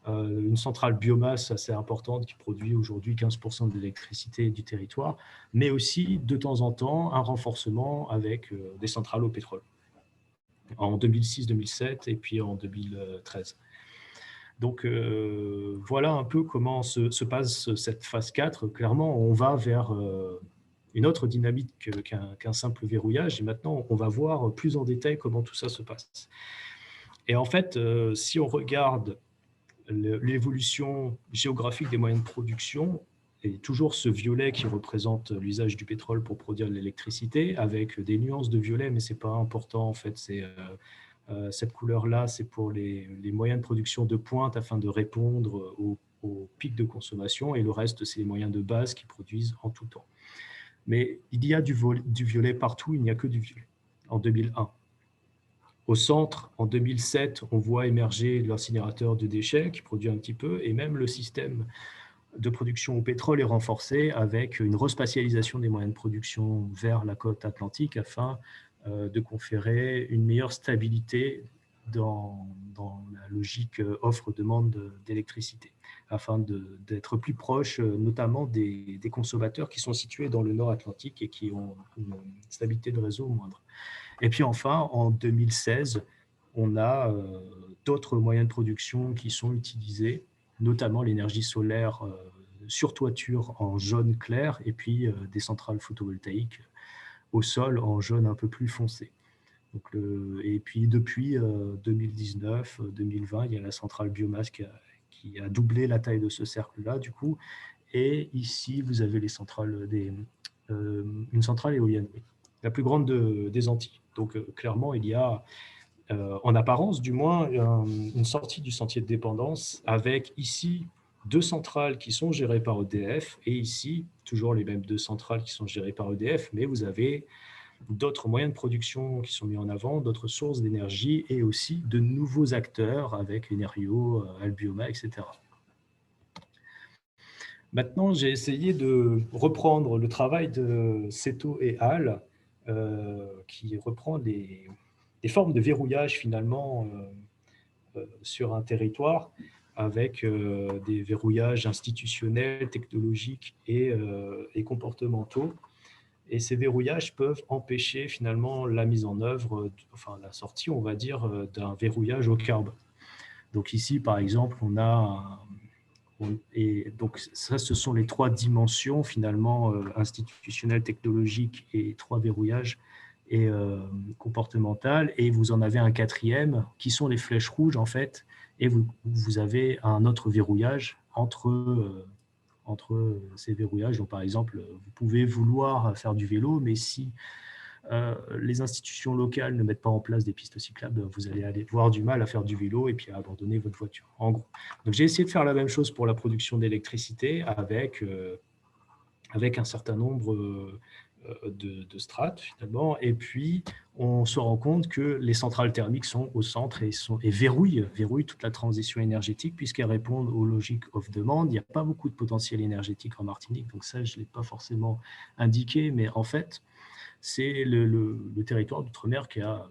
une centrale biomasse assez importante qui produit aujourd'hui 15% de l'électricité du territoire, mais aussi de temps en temps un renforcement avec des centrales au pétrole en 2006-2007 et puis en 2013. Donc voilà un peu comment se passe cette phase 4. Clairement, on va vers une autre dynamique qu'un simple verrouillage et maintenant on va voir plus en détail comment tout ça se passe. Et en fait, si on regarde l'évolution géographique des moyens de production, et toujours ce violet qui représente l'usage du pétrole pour produire de l'électricité, avec des nuances de violet, mais ce n'est pas important en fait, cette couleur-là, c'est pour les moyens de production de pointe afin de répondre aux pics de consommation, et le reste, c'est les moyens de base qui produisent en tout temps. Mais il y a du violet partout, il n'y a que du violet. En 2001. Au centre, en 2007, on voit émerger l'incinérateur de déchets qui produit un petit peu, et même le système de production au pétrole est renforcé avec une respatialisation des moyens de production vers la côte atlantique afin de conférer une meilleure stabilité dans la logique offre-demande d'électricité, afin d'être plus proche notamment des consommateurs qui sont situés dans le nord Atlantique et qui ont une stabilité de réseau moindre. Et puis enfin, en 2016, on a d'autres moyens de production qui sont utilisés, notamment l'énergie solaire sur toiture en jaune clair et puis des centrales photovoltaïques au sol en jaune un peu plus foncé. Donc, et puis depuis 2019-2020, il y a la centrale biomasse qui a doublé la taille de ce cercle-là, du coup. Et ici, vous avez les centrales une centrale éolienne, la plus grande des Antilles. Donc, clairement, il y a, en apparence du moins, une sortie du sentier de dépendance avec ici 2 centrales qui sont gérées par EDF et ici, toujours les mêmes 2 centrales qui sont gérées par EDF, mais vous avez d'autres moyens de production qui sont mis en avant, d'autres sources d'énergie et aussi de nouveaux acteurs avec Enerio, Albioma, etc. Maintenant, j'ai essayé de reprendre le travail de Seto et Al, qui reprend des formes de verrouillage finalement sur un territoire avec des verrouillages institutionnels, technologiques et comportementaux. Et ces verrouillages peuvent empêcher finalement la mise en œuvre, enfin la sortie, on va dire, d'un verrouillage au carbone. Donc ici, par exemple, on a et donc ça, ce sont les 3 dimensions finalement institutionnelles, technologiques et 3 verrouillages. et comportementales, et vous en avez un quatrième qui sont les flèches rouges en fait, et vous avez un autre verrouillage entre ces verrouillages. Donc, par exemple, vous pouvez vouloir faire du vélo, mais si les institutions locales ne mettent pas en place des pistes cyclables, vous allez avoir du mal à faire du vélo et puis à abandonner votre voiture, en gros. Donc, j'ai essayé de faire la même chose pour la production d'électricité avec un certain nombre de strates, finalement. Et puis, on se rend compte que les centrales thermiques sont au centre et verrouillent toute la transition énergétique puisqu'elles répondent aux logiques off-demand. Il n'y a pas beaucoup de potentiel énergétique en Martinique, donc ça, je ne l'ai pas forcément indiqué, mais en fait, c'est le territoire d'outre-mer qui a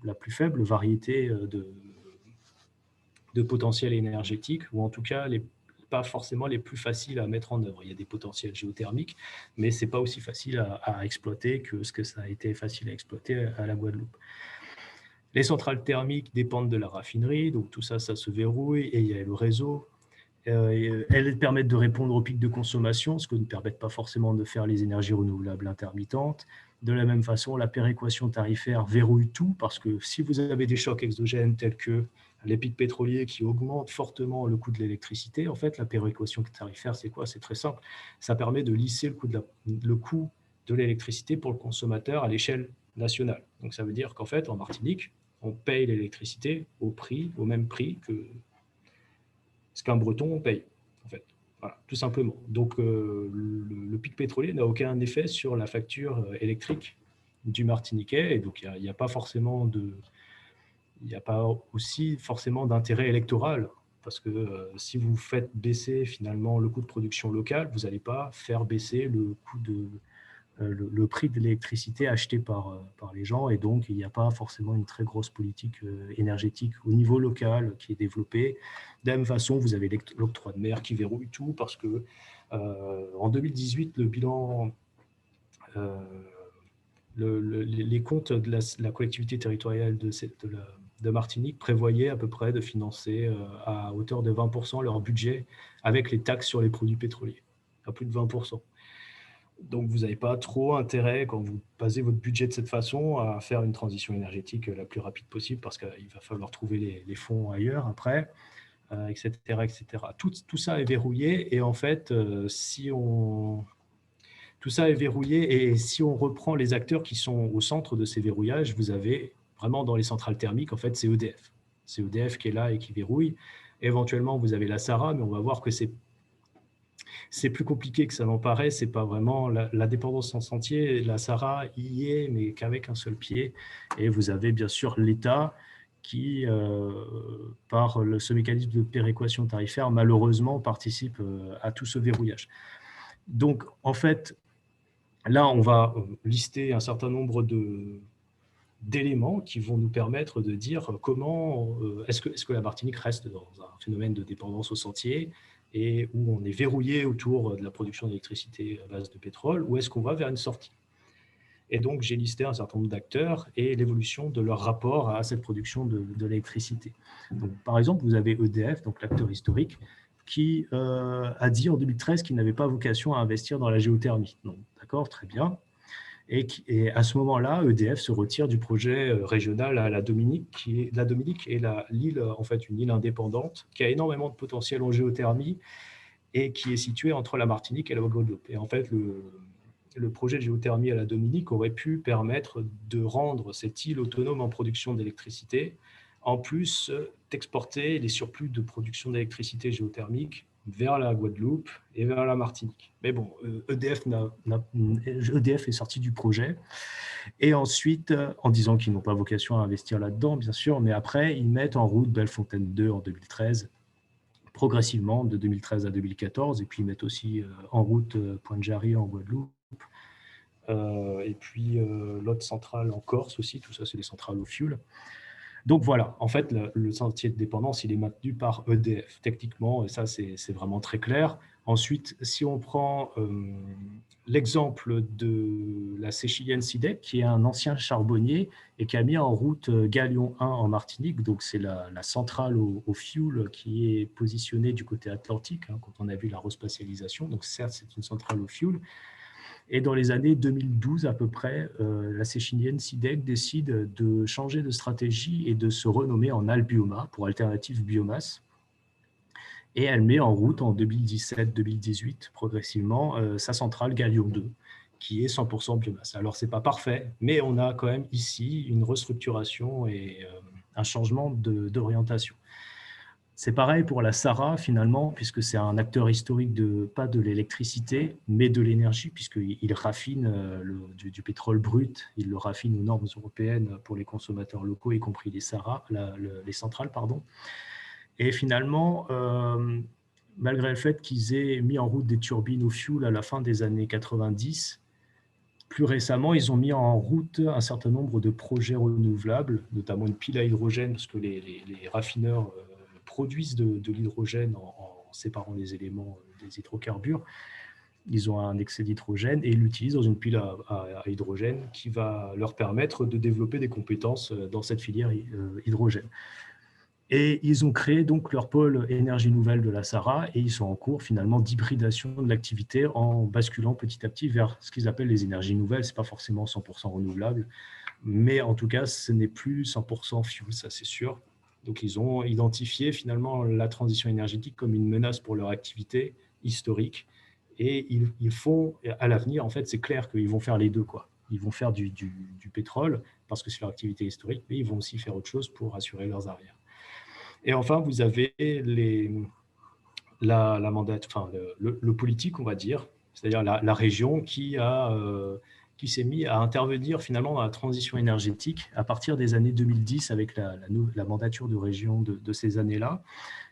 la plus faible variété de potentiel énergétique, ou en tout cas pas forcément les plus faciles à mettre en œuvre. Il y a des potentiels géothermiques, mais ce n'est pas aussi facile à exploiter que ce que ça a été facile à exploiter à la Guadeloupe. Les centrales thermiques dépendent de la raffinerie, donc tout ça, ça se verrouille, et il y a le réseau. Elles permettent de répondre aux pics de consommation, ce que ne permettent pas forcément de faire les énergies renouvelables intermittentes. De la même façon, la péréquation tarifaire verrouille tout, parce que si vous avez des chocs exogènes tels que les pics pétroliers qui augmentent fortement le coût de l'électricité, en fait, la péréquation tarifaire, c'est quoi? C'est très simple. Ça permet de lisser le coût de l'électricité pour le consommateur à l'échelle nationale. Donc, ça veut dire qu'en fait, en Martinique, on paye l'électricité au même prix que ce qu'un Breton paye, en fait. Voilà, tout simplement. Donc, le pic pétrolier n'a aucun effet sur la facture électrique du Martiniquais, et donc il n'y a pas forcément aussi forcément d'intérêt électoral, parce que si vous faites baisser finalement le coût de production local, vous n'allez pas faire baisser le prix de l'électricité acheté par les gens, et donc il n'y a pas forcément une très grosse politique énergétique au niveau local qui est développée. De la même façon, vous avez l'octroi de mer qui verrouille tout, parce que en 2018, le bilan, les comptes de la collectivité territoriale de Martinique prévoyaient à peu près de financer à hauteur de 20% leur budget avec les taxes sur les produits pétroliers, à plus de 20%. Donc, vous n'avez pas trop intérêt, quand vous basez votre budget de cette façon, à faire une transition énergétique la plus rapide possible, parce qu'il va falloir trouver les fonds ailleurs après, etc., etc. Tout ça est verrouillé, et en fait, tout ça est verrouillé, et si on reprend les acteurs qui sont au centre de ces verrouillages, vous avez vraiment dans les centrales thermiques, en fait, c'est EDF. C'est EDF qui est là et qui verrouille. Éventuellement, vous avez la SARA, mais on va voir que c'est plus compliqué que ça n'en paraît. C'est pas vraiment la dépendance en sentier. La SARA y est, mais qu'avec un seul pied. Et vous avez bien sûr l'État qui, par ce mécanisme de péréquation tarifaire, malheureusement, participe à tout ce verrouillage. Donc, en fait, là, on va lister un certain nombre d'éléments qui vont nous permettre de dire comment est-ce que la Martinique reste dans un phénomène de dépendance au sentier, et où on est verrouillé autour de la production d'électricité à base de pétrole, ou est-ce qu'on va vers une sortie? Et donc, j'ai listé un certain nombre d'acteurs et l'évolution de leur rapport à cette production de l'électricité. Donc, par exemple, vous avez EDF, donc l'acteur historique, qui a dit en 2013 qu'il n'avait pas vocation à investir dans la géothermie. Donc, d'accord, très bien. Et à ce moment-là, EDF se retire du projet régional à la Dominique, l'île, en fait, une île indépendante qui a énormément de potentiel en géothermie et qui est située entre la Martinique et la Guadeloupe. Et en fait, le projet de géothermie à la Dominique aurait pu permettre de rendre cette île autonome en production d'électricité, en plus d'exporter les surplus de production d'électricité géothermique vers la Guadeloupe et vers la Martinique. Mais bon, EDF est sorti du projet. Et ensuite, en disant qu'ils n'ont pas vocation à investir là-dedans, bien sûr, mais après, ils mettent en route Bellefontaine 2 en 2013, progressivement de 2013 à 2014, et puis ils mettent aussi en route Pointe-Jarry en Guadeloupe, et puis l'autre centrale en Corse aussi. Tout ça, c'est des centrales au fioul. Donc voilà, en fait, le sentier de dépendance, il est maintenu par EDF, techniquement, et ça, c'est vraiment très clair. Ensuite, si on prend l'exemple de la Séchilienne SIDEC, qui est un ancien charbonnier et qui a mis en route Galion 1 en Martinique, donc c'est la centrale au fioul qui est positionnée du côté atlantique, hein, quand on a vu la respatialisation. Donc certes, c'est une centrale au fioul, Et dans les années 2012 à peu près, la séchinienne SIDEC décide de changer de stratégie et de se renommer en Albioma pour Alternative Biomasse. Et elle met en route en 2017-2018 progressivement sa centrale Gallium 2, qui est 100% biomasse. Alors, ce n'est pas parfait, mais on a quand même ici une restructuration et un changement d'orientation. C'est pareil pour la SARA, finalement, puisque c'est un acteur historique pas de l'électricité, mais de l'énergie, puisqu'il raffine du pétrole brut, il le raffine aux normes européennes pour les consommateurs locaux, y compris les SARA, les centrales, pardon. Et finalement, malgré le fait qu'ils aient mis en route des turbines au fioul à la fin des années 90, plus récemment, ils ont mis en route un certain nombre de projets renouvelables, notamment une pile à hydrogène, parce que les raffineurs produisent de l'hydrogène en séparant les éléments des hydrocarbures. Ils ont un excès d'hydrogène et ils l'utilisent dans une pile à hydrogène qui va leur permettre de développer des compétences dans cette filière hydrogène. Et ils ont créé donc leur pôle énergie nouvelle de la SARA et ils sont en cours finalement d'hybridation de l'activité en basculant petit à petit vers ce qu'ils appellent les énergies nouvelles. Ce n'est pas forcément 100% renouvelable, mais en tout cas, ce n'est plus 100% fuel, ça c'est sûr. Donc ils ont identifié finalement la transition énergétique comme une menace pour leur activité historique et ils font, à l'avenir, en fait, c'est clair qu'ils vont faire les deux, quoi. Ils vont faire du pétrole parce que c'est leur activité historique, mais ils vont aussi faire autre chose pour assurer leurs arrières. Et enfin, vous avez le politique, on va dire, c'est-à-dire la région qui s'est mis à intervenir finalement dans la transition énergétique à partir des années 2010 avec la mandature de région de ces années-là,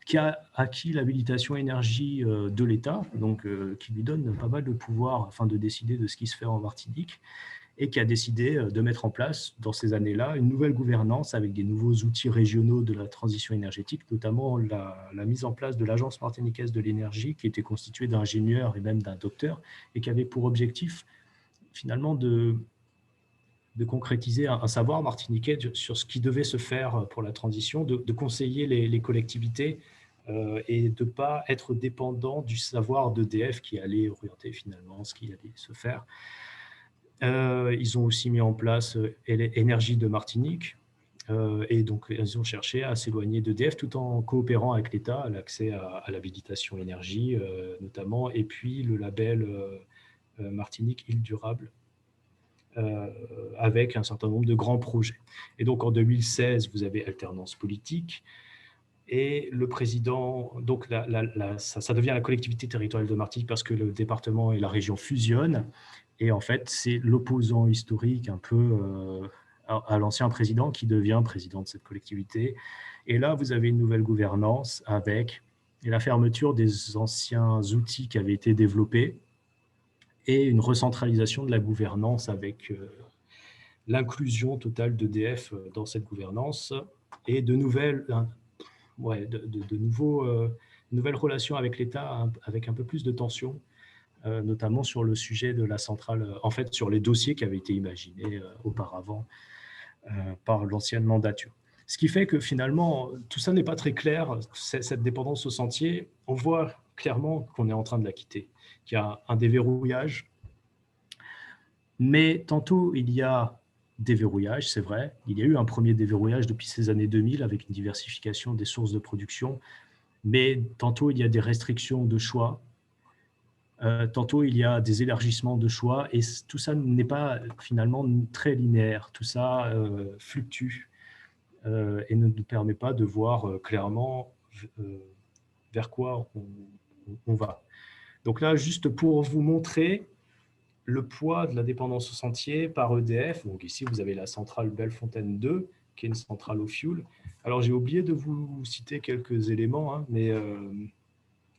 qui a acquis l'habilitation énergie de l'État, donc qui lui donne pas mal de pouvoir afin de décider de ce qui se fait en Martinique, et qui a décidé de mettre en place, dans ces années-là, une nouvelle gouvernance avec des nouveaux outils régionaux de la transition énergétique, notamment la mise en place de l'Agence martiniquaise de l'énergie, qui était constituée d'ingénieurs et même d'un docteur, et qui avait pour objectif, finalement, de concrétiser un savoir martiniquais sur ce qui devait se faire pour la transition, de conseiller les collectivités et de ne pas être dépendant du savoir d'EDF qui allait orienter finalement ce qui allait se faire. Ils ont aussi mis en place Énergie de Martinique et donc ils ont cherché à s'éloigner d'EDF tout en coopérant avec l'État à l'accès à l'habilitation énergie notamment, et puis le label Martinique Île Durable avec un certain nombre de grands projets. Et donc en 2016, vous avez alternance politique et le président, donc ça devient la collectivité territoriale de Martinique parce que le département et la région fusionnent. Et en fait, c'est l'opposant historique un peu à l'ancien président qui devient président de cette collectivité. Et là, vous avez une nouvelle gouvernance avec la fermeture des anciens outils qui avaient été développés et une recentralisation de la gouvernance avec l'inclusion totale d'EDF dans cette gouvernance et de nouvelles relations avec l'État avec un peu plus de tension. Notamment sur le sujet de la centrale, en fait sur les dossiers qui avaient été imaginés auparavant par l'ancienne mandature. Ce qui fait que finalement, tout ça n'est pas très clair, cette dépendance au sentier, on voit clairement qu'on est en train de la quitter, qu'il y a un déverrouillage, mais tantôt il y a déverrouillage, c'est vrai, il y a eu un premier déverrouillage depuis ces années 2000 avec une diversification des sources de production, mais tantôt il y a des restrictions de choix, tantôt, il y a des élargissements de choix et tout ça n'est pas finalement très linéaire. Tout ça fluctue et ne nous permet pas de voir clairement vers quoi on va. Donc là, juste pour vous montrer le poids de la dépendance au sentier par EDF. Donc ici, vous avez la centrale Bellefontaine 2, qui est une centrale au fioul. Alors, j'ai oublié de vous citer quelques éléments, hein, mais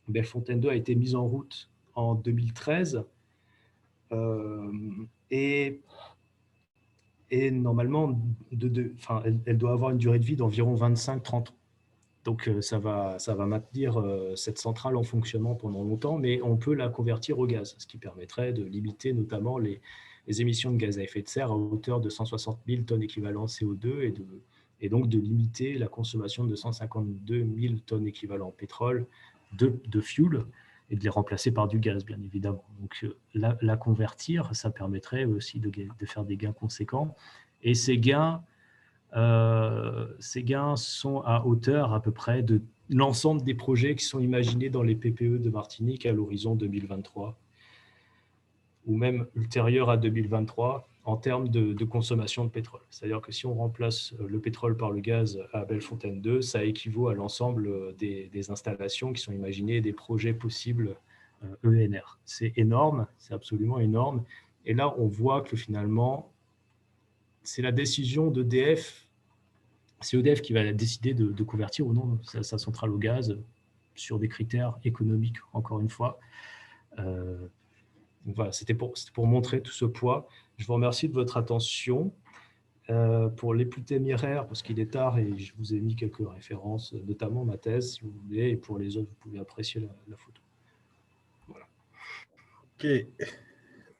Bellefontaine 2 a été mise en route en 2013 et normalement, elle doit avoir une durée de vie d'environ 25-30 ans. Donc, ça va maintenir cette centrale en fonctionnement pendant longtemps, mais on peut la convertir au gaz, ce qui permettrait de limiter notamment les émissions de gaz à effet de serre à hauteur de 160 000 tonnes équivalent CO2 et donc de limiter la consommation de 152 000 tonnes équivalent pétrole de fuel. et de les remplacer par du gaz, bien évidemment. Donc, la convertir, ça permettrait aussi de faire des gains conséquents. Et ces gains sont à hauteur à peu près de l'ensemble des projets qui sont imaginés dans les PPE de Martinique à l'horizon 2023, ou même ultérieur à 2023, en termes de consommation de pétrole. C'est-à-dire que si on remplace le pétrole par le gaz à Bellefontaine 2, ça équivaut à l'ensemble des installations qui sont imaginées et des projets possibles ENR. C'est énorme, c'est absolument énorme. Et là, on voit que finalement, c'est la décision d'EDF, c'est EDF qui va décider de convertir ou non sa centrale au gaz sur des critères économiques, encore une fois. Donc voilà, c'était pour montrer tout ce poids. Je vous remercie de votre attention. Pour les plus téméraires, parce qu'il est tard et je vous ai mis quelques références, notamment ma thèse, si vous voulez, et pour les autres, vous pouvez apprécier la photo. Voilà. OK.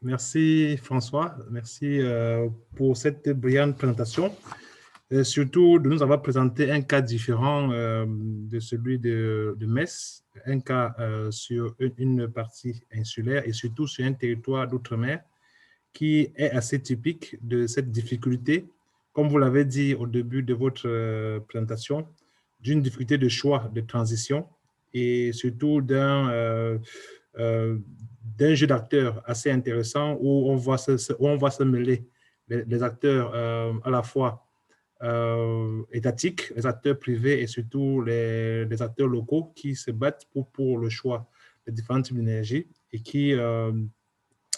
Merci François. Merci pour cette brillante présentation. Et surtout de nous avoir présenté un cas différent de celui de Metz, un cas sur une partie insulaire et surtout sur un territoire d'outre-mer qui est assez typique de cette difficulté, comme vous l'avez dit au début de votre présentation, d'une difficulté de choix de transition et surtout d'un jeu d'acteurs assez intéressant où on voit se mêler les acteurs à la fois étatiques, les acteurs privés et surtout les acteurs locaux qui se battent pour le choix des différents types d'énergie et qui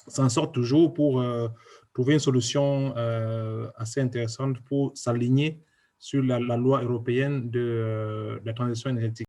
s'en sortent toujours pour trouver une solution assez intéressante pour s'aligner sur la loi européenne de la transition énergétique.